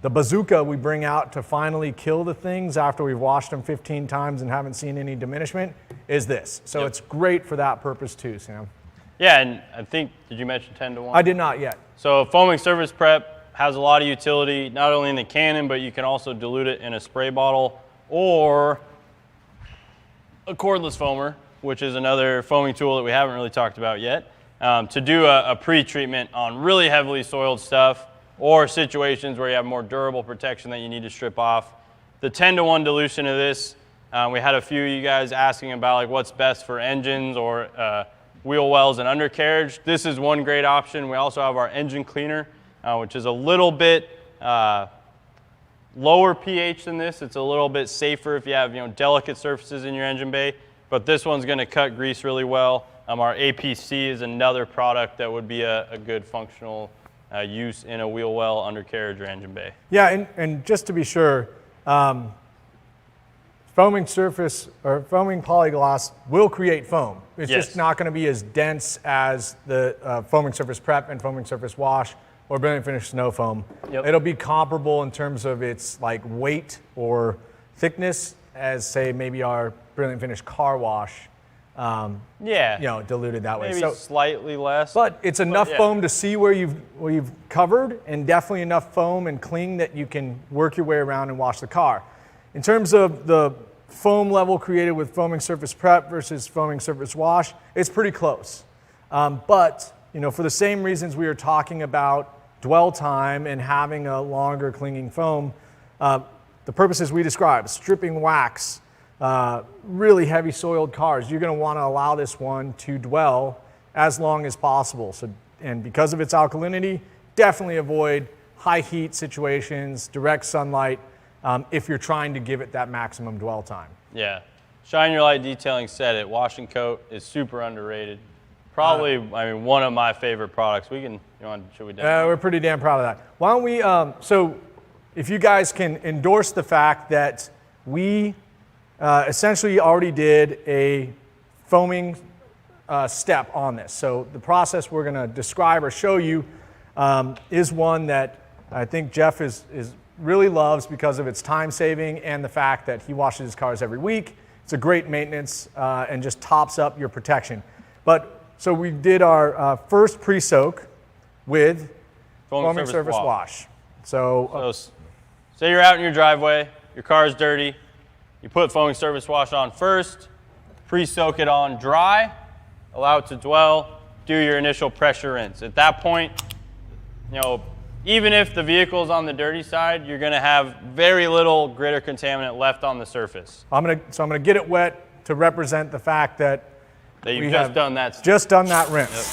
bazooka we bring out to finally kill the things after we've washed them 15 times and haven't seen any diminishment is this. So
Yep.
It's great for that purpose too, Sam.
Yeah, and I think, did you mention 10-to-1?
I did not yet.
So foaming surface prep has a lot of utility, not only in the Canon, but you can also dilute it in a spray bottle or a cordless foamer, which is another foaming tool that we haven't really talked about yet, to do a pre-treatment on really heavily soiled stuff or situations where you have more durable protection that you need to strip off. The 10-to-1 dilution of this, we had a few of you guys asking about like what's best for engines or wheel wells and undercarriage. This is one great option. We also have our engine cleaner, which is a little bit lower pH than this. It's a little bit safer if you have delicate surfaces in your engine bay, but this one's going to cut grease really well. Our APC is another product that would be a good functional use in a wheel well, undercarriage, or engine bay.
Yeah, and just to be sure, foaming surface or foaming polygloss will create foam. It's
Yes.
just not going to be as dense as the foaming surface prep and foaming surface wash or brilliant finish snow foam.
Yep.
It'll be comparable in terms of its like weight or thickness as say maybe our brilliant finish car wash.
Yeah.
Diluted that way.
Maybe
So,
slightly less.
but it's enough
yeah.
foam to see where you've covered, and definitely enough foam and cling that you can work your way around and wash the car. In terms of the foam level created with foaming surface prep versus foaming surface wash, it's pretty close. But for the same reasons we were talking about dwell time and having a longer clinging foam, the purposes we described, stripping wax, really heavy soiled cars, you're going to want to allow this one to dwell as long as possible. So, and because of its alkalinity, definitely avoid high heat situations, direct sunlight, if you're trying to give it that maximum dwell time.
Yeah. Shine Your Light Detailing said it. Wash and Coat is super underrated. Probably, one of my favorite products. Should we demo?
We're pretty damn proud of that. Why don't we, so if you guys can endorse the fact that we essentially already did a foaming step on this. So the process we're going to describe or show you is one that I think Jeff is really loves because of its time saving and the fact that he washes his cars every week. It's a great maintenance and just tops up your protection. But so we did our first pre-soak with foaming surface wash. So
say you're out in your driveway, your car's dirty, you put foaming surface wash on first, pre-soak it on dry, allow it to dwell, do your initial pressure rinse. At that point, you know, even if the vehicle is on the dirty side, you're going to have very little grit or contaminant left on the surface.
I'm gonna get it wet to represent the fact that
You've just done that step.
Just done that rinse.
Yep.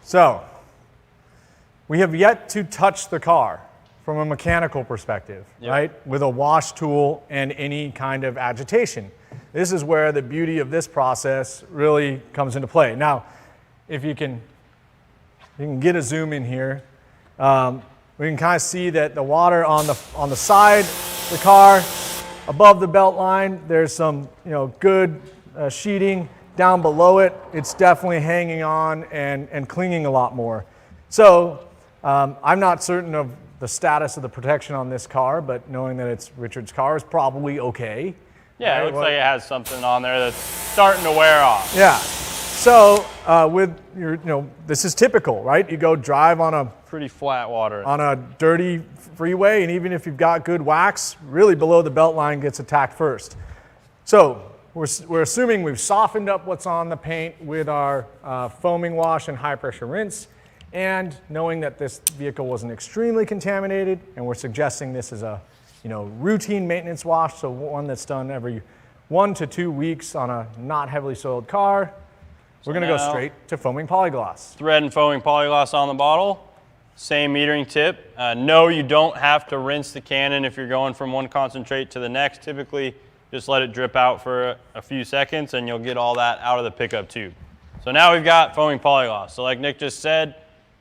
So, we have yet to touch the car from a mechanical perspective, right? With a wash tool and any kind of agitation. This is where the beauty of this process really comes into play. Now, if you can get a zoom in here, we can kind of see that the water on the side of the car, above the belt line, there's some good sheeting. Down below it, it's definitely hanging on and clinging a lot more. So I'm not certain of the status of the protection on this car, but knowing that it's Richard's car is probably okay.
Yeah, it looks like it has something on there that's starting to wear off.
Yeah. So with this is typical, right? You go drive on a
pretty flat water
on a dirty freeway, and even if you've got good wax, really below the belt line gets attacked first. So we're assuming we've softened up what's on the paint with our foaming wash and high pressure rinse, and knowing that this vehicle wasn't extremely contaminated, and we're suggesting this is a routine maintenance wash, so one that's done every 1 to 2 weeks on a not heavily soiled car. We're going to go straight to foaming polygloss.
Thread and foaming polygloss on the bottle. Same metering tip. No, you don't have to rinse the Canon if you're going from one concentrate to the next. Typically, just let it drip out for a few seconds and you'll get all that out of the pickup tube. So now we've got foaming polygloss. So like Nick just said,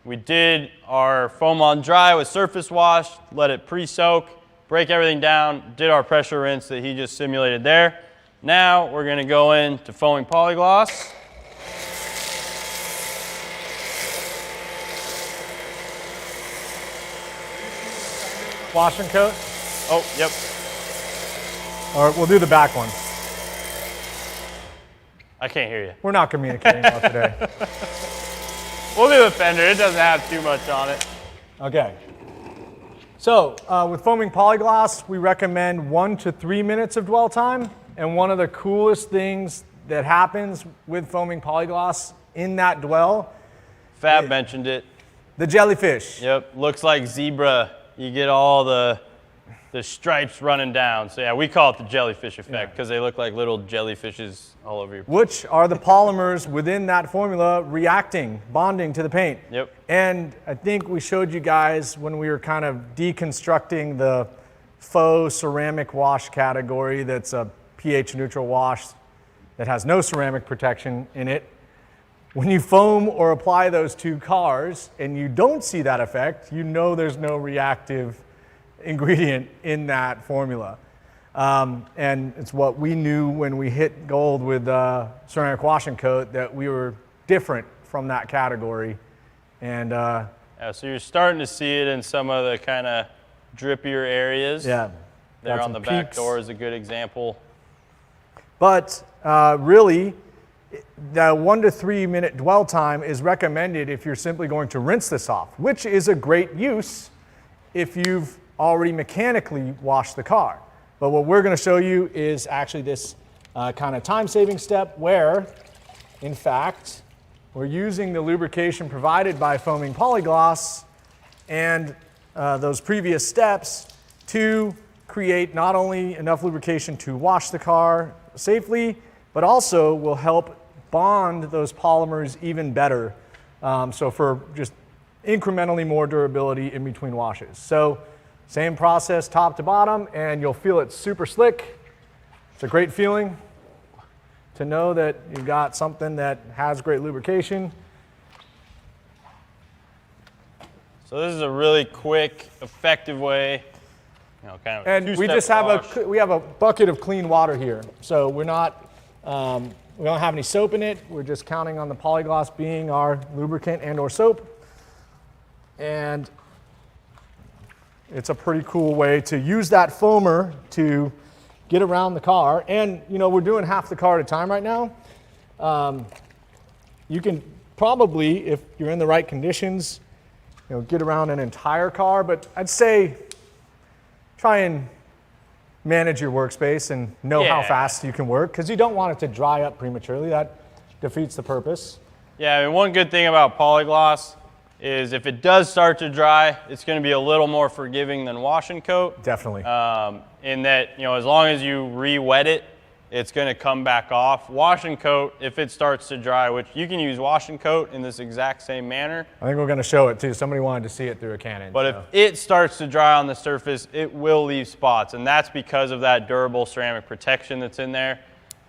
we did our foam on dry with surface wash, let it pre-soak, break everything down, did our pressure rinse that he just simulated there. Now we're going to go into foaming polygloss.
Wash and coat?
Oh, yep.
Or we'll do the back one.
I can't hear you.
We're not communicating well today.
We'll do the fender. It doesn't have too much on it.
Okay. So with foaming polygloss, we recommend 1 to 3 minutes of dwell time. And one of the coolest things that happens with foaming polygloss in that dwell.
Fab mentioned it.
The jellyfish.
Yep, looks like zebra. You get all the stripes running down. So yeah, we call it the jellyfish effect because they look like little jellyfishes all over your paint.
Which are the polymers within that formula reacting, bonding to the paint.
Yep.
And I think we showed you guys when we were kind of deconstructing the faux ceramic wash category that's a pH neutral wash that has no ceramic protection in it. When you foam or apply those two cars and you don't see that effect, you know there's no reactive ingredient in that formula. And it's what we knew when we hit gold with ceramic wash and coat, that we were different from that category. And
yeah, so you're starting to see it in some of the kind of drippier areas.
Yeah.
There on the
peaks.
back door is a good example.
But really, the 1 to 3 minute dwell time is recommended if you're simply going to rinse this off, which is a great use if you've already mechanically washed the car. But what we're going to show you is actually this kind of time-saving step where, in fact, we're using the lubrication provided by foaming polygloss and those previous steps to create not only enough lubrication to wash the car safely, but also will help bond those polymers even better. So for just incrementally more durability in between washes. So Same process top to bottom, and you'll feel it super slick. It's a great feeling to know that you've got something that has great lubrication.
So this is a really quick, effective way, you know, kind of
And we just have a bucket of clean water here, so we're not we don't have any soap in it. We're just counting on the Polygloss being our lubricant and/or soap, and it's a pretty cool way to use that foamer to get around the car. And you know, we're doing half the car at a time right now. You can probably, if you're in the right conditions, you know, get around an entire car, but I'd say try and manage your workspace and know how fast you can work, because you don't want it to dry up prematurely. That defeats the purpose.
Yeah, I mean, one good thing about Polygloss is if it does start to dry, it's going to be a little more forgiving than wash and coat.
Definitely.
In that, you know, as long as you re-wet it, it's going to come back off. Wash and coat, if it starts to dry, which you can use wash and coat in this exact same manner.
I think we're going to show it too. Somebody wanted to see it through a Canon.
But if it starts to dry on the surface, it will leave spots, and that's because of that durable ceramic protection that's in there.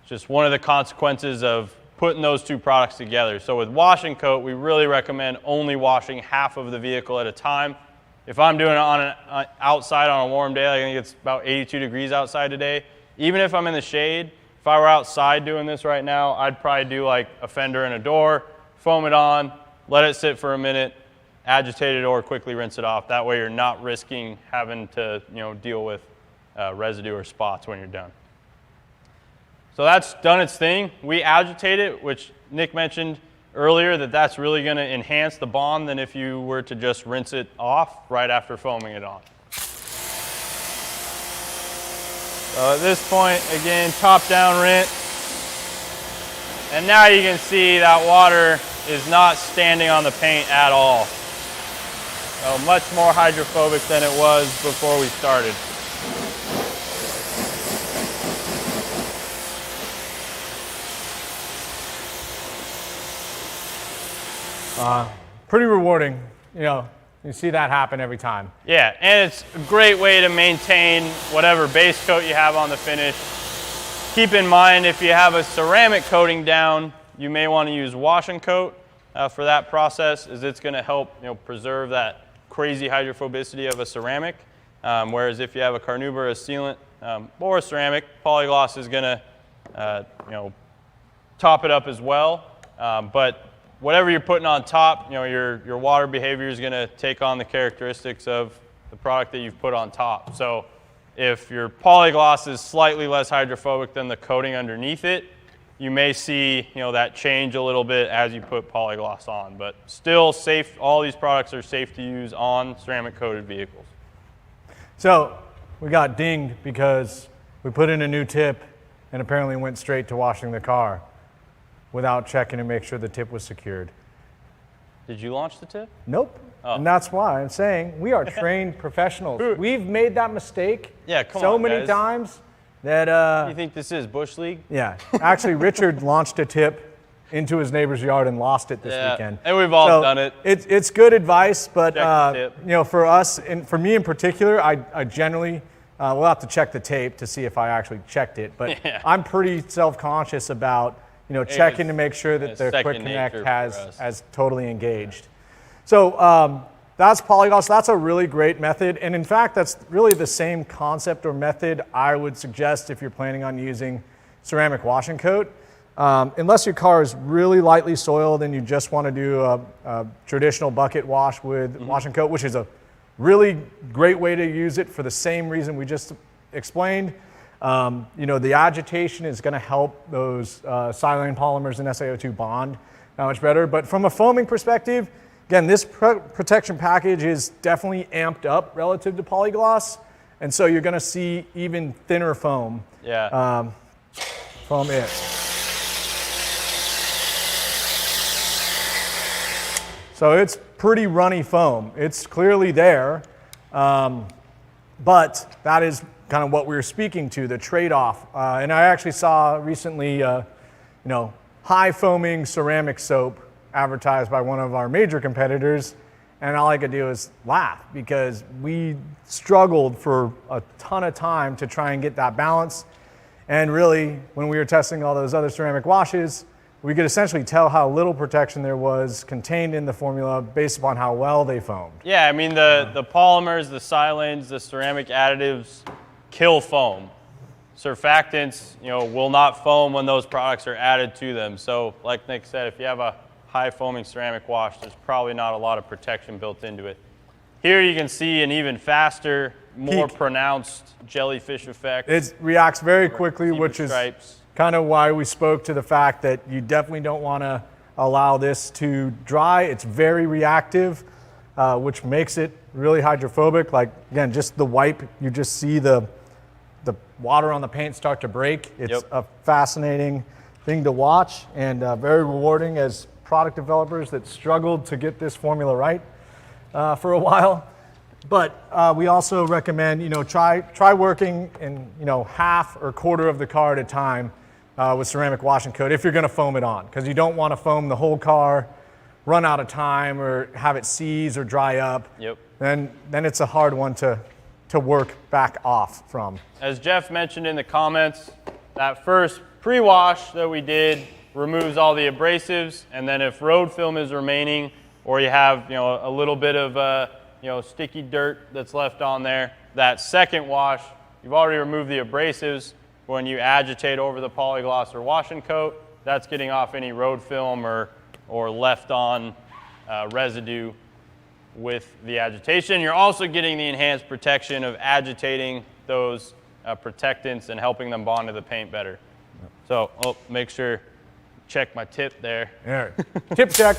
It's just one of the consequences of putting those two products together. So with wash and coat, we really recommend only washing half of the vehicle at a time. If I'm doing it on outside on a warm day, like I think it's about 82 degrees outside today, even if I'm in the shade, if I were outside doing this right now, I'd probably do like a fender and a door, foam it on, let it sit for a minute, agitate it, or quickly rinse it off. That way you're not risking having to, you know, deal with residue or spots when you're done. So that's done its thing. We agitate it, which Nick mentioned earlier, that's really going to enhance the bond than if you were to just rinse it off right after foaming it on. So at this point, again, top down rinse. And now you can see that water is not standing on the paint at all. So much more hydrophobic than it was before we started.
Pretty rewarding, you know, you see that happen every time.
Yeah, and it's a great way to maintain whatever base coat you have on the finish. Keep in mind, if you have a ceramic coating down, you may want to use wash and coat for that process, as it's going to help, you know, preserve that crazy hydrophobicity of a ceramic. Whereas if you have a carnauba or a sealant or a ceramic, Polygloss is going to, you know, top it up as well. But whatever you're putting on top, you know, your water behavior is going to take on the characteristics of the product that you've put on top. So if your Polygloss is slightly less hydrophobic than the coating underneath it, you may see, you know, that change a little bit as you put Polygloss on. But still safe. All these products are safe to use on ceramic coated vehicles.
So we got dinged because we put in a new tip and apparently went straight to washing the car without checking to make sure the tip was secured.
Did you launch the tip?
Nope.
Oh.
And that's why I'm saying we are trained professionals. We've made that mistake so many times that...
you think this is Bush League?
Yeah. Actually, Richard launched a tip into his neighbor's yard and lost it this weekend.
And we've all done it.
It's good advice, but
you
know, for us, and for me in particular, I generally, we'll have to check the tape to see if I actually checked it, but I'm pretty self-conscious about, you know, checking to make sure that the quick connect has totally engaged. So that's Polygloss. That's a really great method. And in fact, that's really the same concept or method I would suggest if you're planning on using ceramic wash and coat. Unless your car is really lightly soiled and you just want to do a traditional bucket wash with wash and coat, which is a really great way to use it for the same reason we just explained. You know, the agitation is going to help those silane polymers and SiO2 bond that much better. But from a foaming perspective, again, this protection package is definitely amped up relative to Polygloss. And so you're going to see even thinner foam from it. So it's pretty runny foam. It's clearly there, but that is kind of what we were speaking to, the trade-off. And I actually saw recently, you know, high foaming ceramic soap advertised by one of our major competitors, And all I could do is laugh because we struggled for a ton of time to try and get that balance. And really, when we were testing all those other ceramic washes, we could essentially tell how little protection there was contained in the formula based upon how well they foamed.
Yeah, I mean the polymers, the silanes, the ceramic additives kill foam. Surfactants, will not foam when those products are added to them. So like Nick said, if you have a high foaming ceramic wash, there's probably not a lot of protection built into it. Here you can see an even faster, more pronounced jellyfish effect.
It reacts very quickly, which is
stripes.
Kind of why we spoke to the fact that you definitely don't want to allow this to dry. It's very reactive, which makes it really hydrophobic. Like, again, just the wipe, you just see the water on the paint start to break. It's a fascinating thing to watch and very rewarding as product developers that struggled to get this formula right for a while. But we also recommend, try working in, half or quarter of the car at a time with ceramic wash and coat if you're going to foam it on, because you don't want to foam the whole car, run out of time, or have it seize or dry up.
Yep.
Then it's a hard one to work back off from.
As Jeff mentioned in the comments, that first pre-wash that we did removes all the abrasives, and then if road film is remaining, or you have a little bit of sticky dirt that's left on there, that second wash, you've already removed the abrasives. When you agitate over the Polygloss or wash and coat, that's getting off any road film or left on residue with the agitation. You're also getting the enhanced protection of agitating those protectants and helping them bond to the paint better. So make sure, check my tip there.
Yeah. Tip check.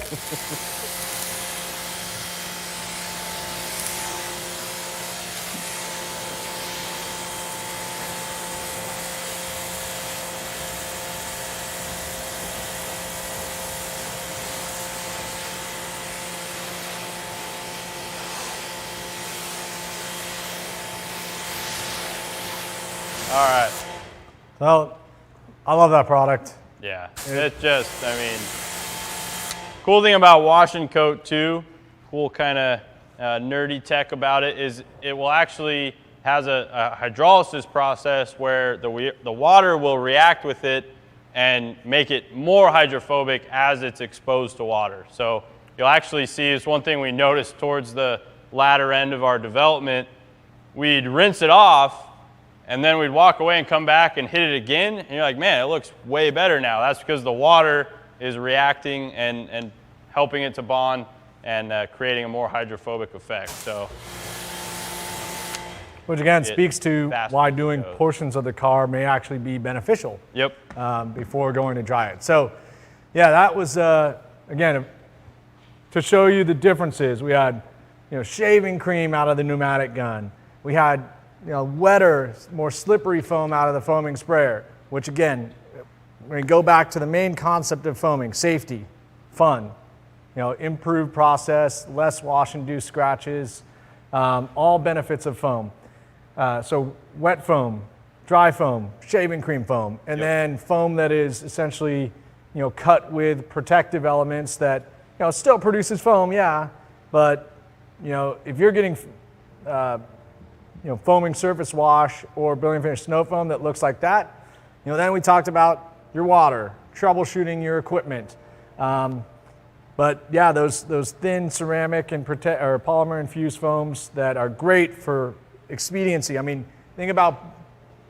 All right.
Well, I love that product.
Yeah, it's just, cool thing about wash and coat too, cool kind of nerdy tech about it is it will actually has a hydrolysis process where the water will react with it and make it more hydrophobic as it's exposed to water. So you'll actually see, it's one thing we noticed towards the latter end of our development, we'd rinse it off and then we'd walk away and come back and hit it again, and you're like, man, it looks way better now. That's because the water is reacting and helping it to bond and creating a more hydrophobic effect. So,
which again speaks to why doing portions of the car may actually be beneficial.
Yep.
Before going to dry it. So, yeah, that was again to show you the differences. We had, shaving cream out of the pneumatic gun. We had, wetter, more slippery foam out of the foaming sprayer, which again, when we go back to the main concept of foaming, safety, fun, improved process, less wash-induced scratches, all benefits of foam. So wet foam, dry foam, shaving cream foam, and then foam that is essentially, cut with protective elements that, still produces foam, yeah, but, if you're getting, foaming surface wash or building finish snow foam that looks like that, then we talked about your water, troubleshooting your equipment. But yeah, those thin ceramic and or polymer infused foams that are great for expediency. I mean, think about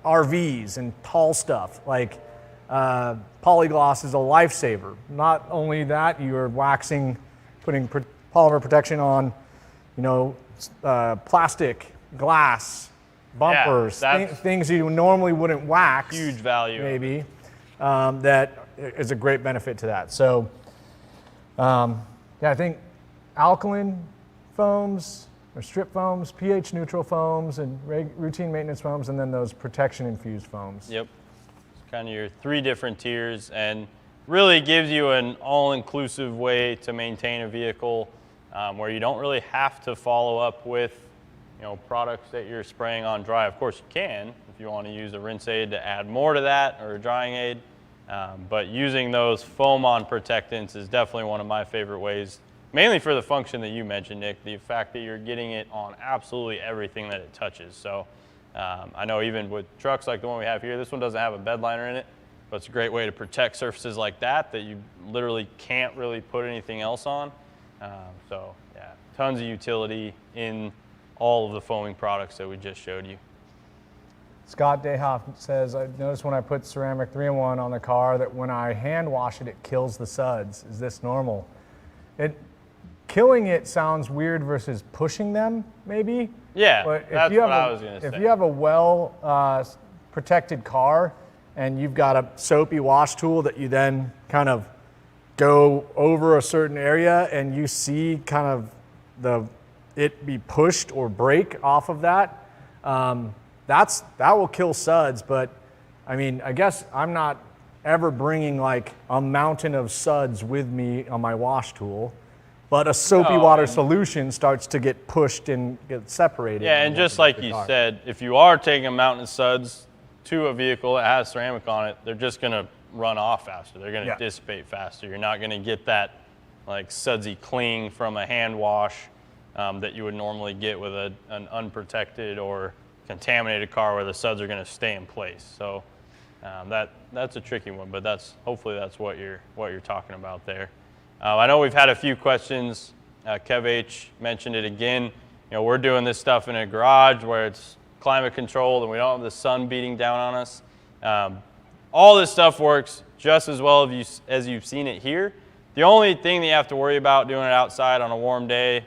RVs and tall stuff. Like Polygloss is a lifesaver. Not only that, you are waxing, putting polymer protection on, plastic, glass, bumpers, things you normally wouldn't wax.
Huge value.
Maybe. That is a great benefit to that. So, I think alkaline foams or strip foams, pH neutral foams, and routine maintenance foams, and then those protection infused foams.
Yep. It's kind of your 3 different tiers, and really gives you an all-inclusive way to maintain a vehicle where you don't really have to follow up with products that you're spraying on dry. Of course you can if you want to use a rinse aid to add more to that, or a drying aid. But using those foam on protectants is definitely one of my favorite ways. mainly for the function that you mentioned, Nick, the fact that you're getting it on absolutely everything that it touches. So I know even with trucks like the one we have here, this one doesn't have a bed liner in it, but it's a great way to protect surfaces like that you literally can't really put anything else on. So yeah, tons of utility in all of the foaming products that we just showed you.
Scott Dayhoff says, I noticed when I put ceramic 3-in-1 on the car that when I hand wash it, it kills the suds. Is this normal? Killing it sounds weird versus pushing them, maybe?
Yeah,
but
that's what I was going to say.
If you have a well protected car and you've got a soapy wash tool that you then kind of go over a certain area and you see kind of it be pushed or break off of that, that will kill suds. But I mean, I guess I'm not ever bringing like a mountain of suds with me on my wash tool, but a soapy water solution starts to get pushed and get separated.
Yeah, and just like you said, if you are taking a mountain of suds to a vehicle that has ceramic on it, they're just going to run off faster. They're going to dissipate faster. You're not going to get that like sudsy cling from a hand wash that you would normally get with an unprotected or contaminated car where the suds are going to stay in place. So that's a tricky one, but hopefully that's what you're talking about there. I know we've had a few questions. Kev H mentioned it again. You know, we're doing this stuff in a garage where it's climate controlled and we don't have the sun beating down on us. All this stuff works just as well as you've seen it here. The only thing that you have to worry about doing it outside on a warm day,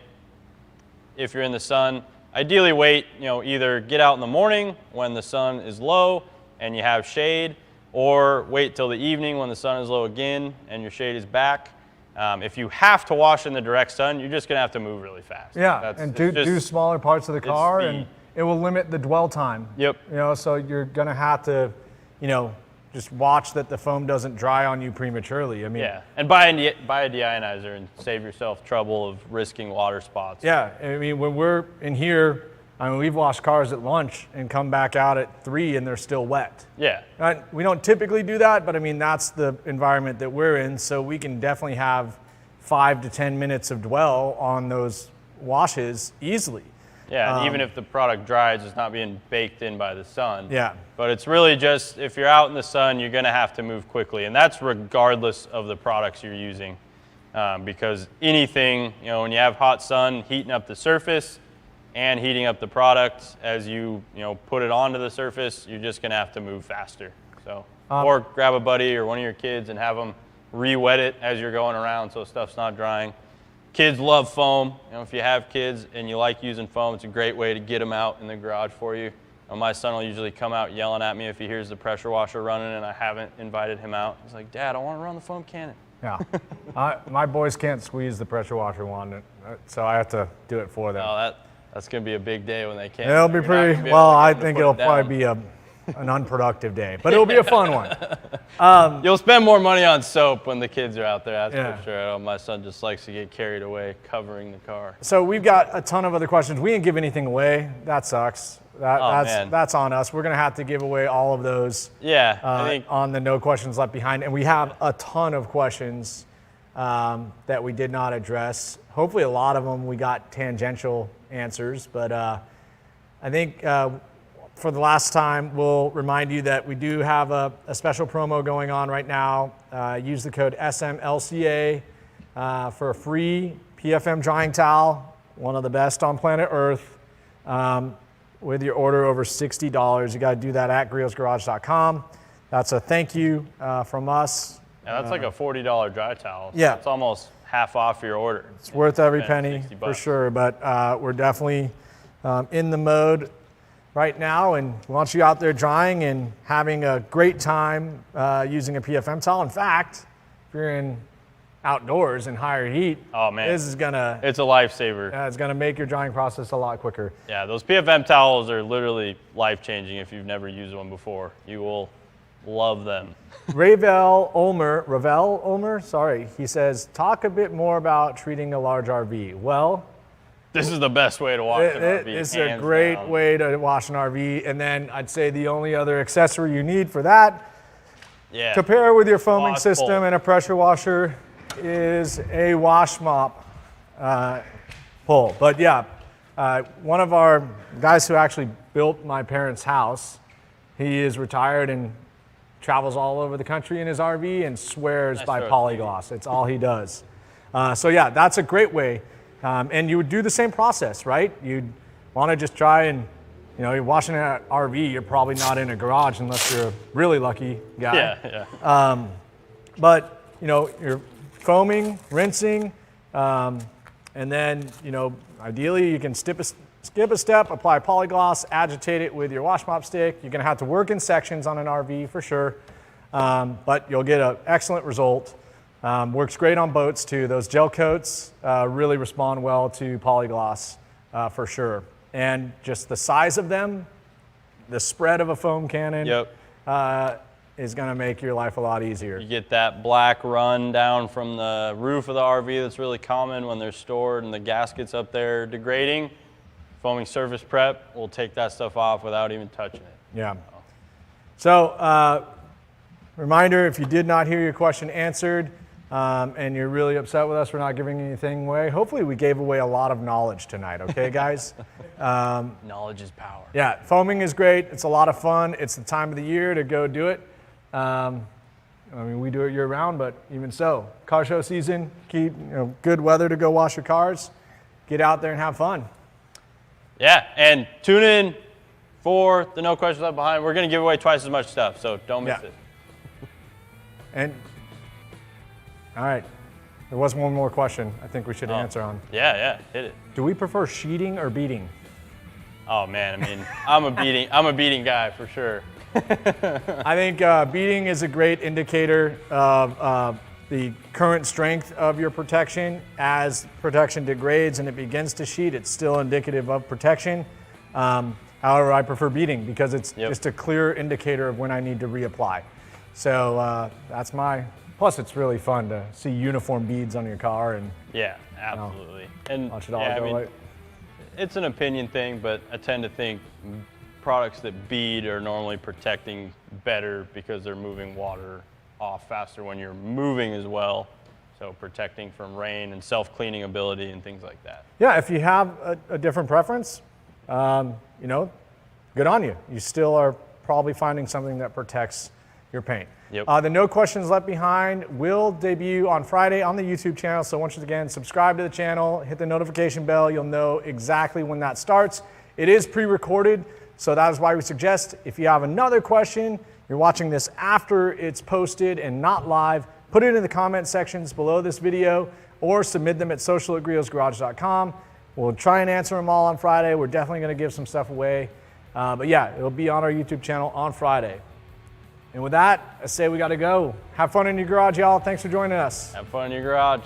if you're in the sun, ideally wait, either get out in the morning when the sun is low and you have shade, or wait till the evening when the sun is low again and your shade is back. If you have to wash in the direct sun, you're just going to have to move really fast.
Yeah, and do smaller parts of the car, and it will limit the dwell time.
Yep.
So you're going to have to, just watch that the foam doesn't dry on you prematurely. I mean,
yeah, and buy a deionizer and save yourself trouble of risking water spots.
Yeah, I mean, when we're in here, we've washed cars at lunch and come back out at 3 and they're still wet.
Yeah.
We don't typically do that, but I mean, that's the environment that we're in, so we can definitely have 5 to 10 minutes of dwell on those washes easily.
Yeah, and even if the product dries, it's not being baked in by the sun.
Yeah.
But it's really just, if you're out in the sun, you're going to have to move quickly. And that's regardless of the products you're using. Because anything, when you have hot sun heating up the surface and heating up the product, as you put it onto the surface, you're just going to have to move faster. So, or grab a buddy or one of your kids and have them re-wet it as you're going around so stuff's not drying. Kids love foam. If you have kids and you like using foam, it's a great way to get them out in the garage for you. My son will usually come out yelling at me if he hears the pressure washer running and I haven't invited him out. He's like, Dad, I want to run the foam Canon.
Yeah. My boys can't squeeze the pressure washer one, so I have to do it for them.
Oh, that's going to be a big day when they can't.
It'll be pretty, well, I think it'll probably be an unproductive day, but it'll be a fun one.
You'll spend more money on soap when the kids are out there, that's for sure. My son just likes to get carried away covering the car.
So we've got a ton of other questions. We didn't give anything away. That sucks. That's on us. We're going to have to give away all of those
I think
on the No Questions Left Behind. And we have a ton of questions that we did not address. Hopefully a lot of them we got tangential answers, but I think for the last time, we'll remind you that we do have a special promo going on right now. Use the code SMLCA for a free PFM drying towel, one of the best on planet Earth. With your order over $60, you got to do that at griotsgarage.com. That's a thank you from us.
Yeah, that's like a $40 dry towel.
Yeah.
It's almost half off your order.
It's worth every penny for sure, but we're definitely in the mode right now and we want you out there drying and having a great time using a PFM towel. In fact, if you're in outdoors in higher heat, this is gonna,
it's a lifesaver.
It's gonna make your drying process a lot quicker.
Yeah, those PFM towels are literally life-changing if you've never used one before. You will love them.
Ravel Ulmer, sorry, he says, talk a bit more about treating a large RV. Well,
this is the best way to wash an RV.
It's a great way to wash an RV. And then I'd say the only other accessory you need for that, to pair with your foaming system and a pressure washer, is a wash mop. pull. But yeah, one of our guys who actually built my parents' house, he is retired and travels all over the country in his RV and swears by Polygloss. It's all he does. So yeah, that's a great way. And you would do the same process, right? You'd want to just try and, you're washing an RV, you're probably not in a garage unless you're a really lucky guy.
Yeah.
But, you're foaming, rinsing, and then, ideally you can skip a step, apply Polygloss, agitate it with your wash mop stick. You're going to have to work in sections on an RV for sure, but you'll get an excellent result. Works great on boats too. Those gel coats really respond well to Polygloss for sure. And just the size of them, the spread of a foam cannon is going to make your life a lot easier.
You get that black run down from the roof of the RV that's really common when they're stored and the gaskets up there degrading. Foaming surface prep will take that stuff off without even touching it.
Yeah. So, reminder, if you did not hear your question answered and you're really upset with us for not giving anything away, hopefully we gave away a lot of knowledge tonight, okay, guys?
Knowledge is power.
Yeah, foaming is great. It's a lot of fun. It's the time of the year to go do it. We do it year round, but even so, car show season, keep good weather to go wash your cars. Get out there and have fun.
Yeah, and tune in for the No Questions Left Behind. We're going to give away twice as much stuff, so don't miss it.
And all right, there was one more question I think we should answer on.
Yeah, hit it.
Do we prefer sheeting or beating?
Oh man, I'm a beating guy for sure.
I think beating is a great indicator of the current strength of your protection. As protection degrades and it begins to sheet, it's still indicative of protection. However, I prefer beating because it's just a clear indicator of when I need to reapply. So that's plus it's really fun to see uniform beads on your car. And
yeah, absolutely. And
watch it all go
it's an opinion thing, but I tend to think products that bead are normally protecting better because they're moving water off faster when you're moving as well. So protecting from rain and self-cleaning ability and things like that.
Yeah, if you have a different preference, good on you. You still are probably finding something that protects your paint.
Yep.
The No Questions Left Behind will debut on Friday on the YouTube channel. So once again, subscribe to the channel, hit the notification bell. You'll know exactly when that starts. It is pre-recorded, so that is why we suggest if you have another question, you're watching this after it's posted and not live, put it in the comment sections below this video or submit them at social@griotsgarage.com. We'll try and answer them all on Friday. We're definitely going to give some stuff away. But yeah, it'll be on our YouTube channel on Friday. And with that, I say we got to go. Have fun in your garage, y'all. Thanks for joining us.
Have fun in your garage.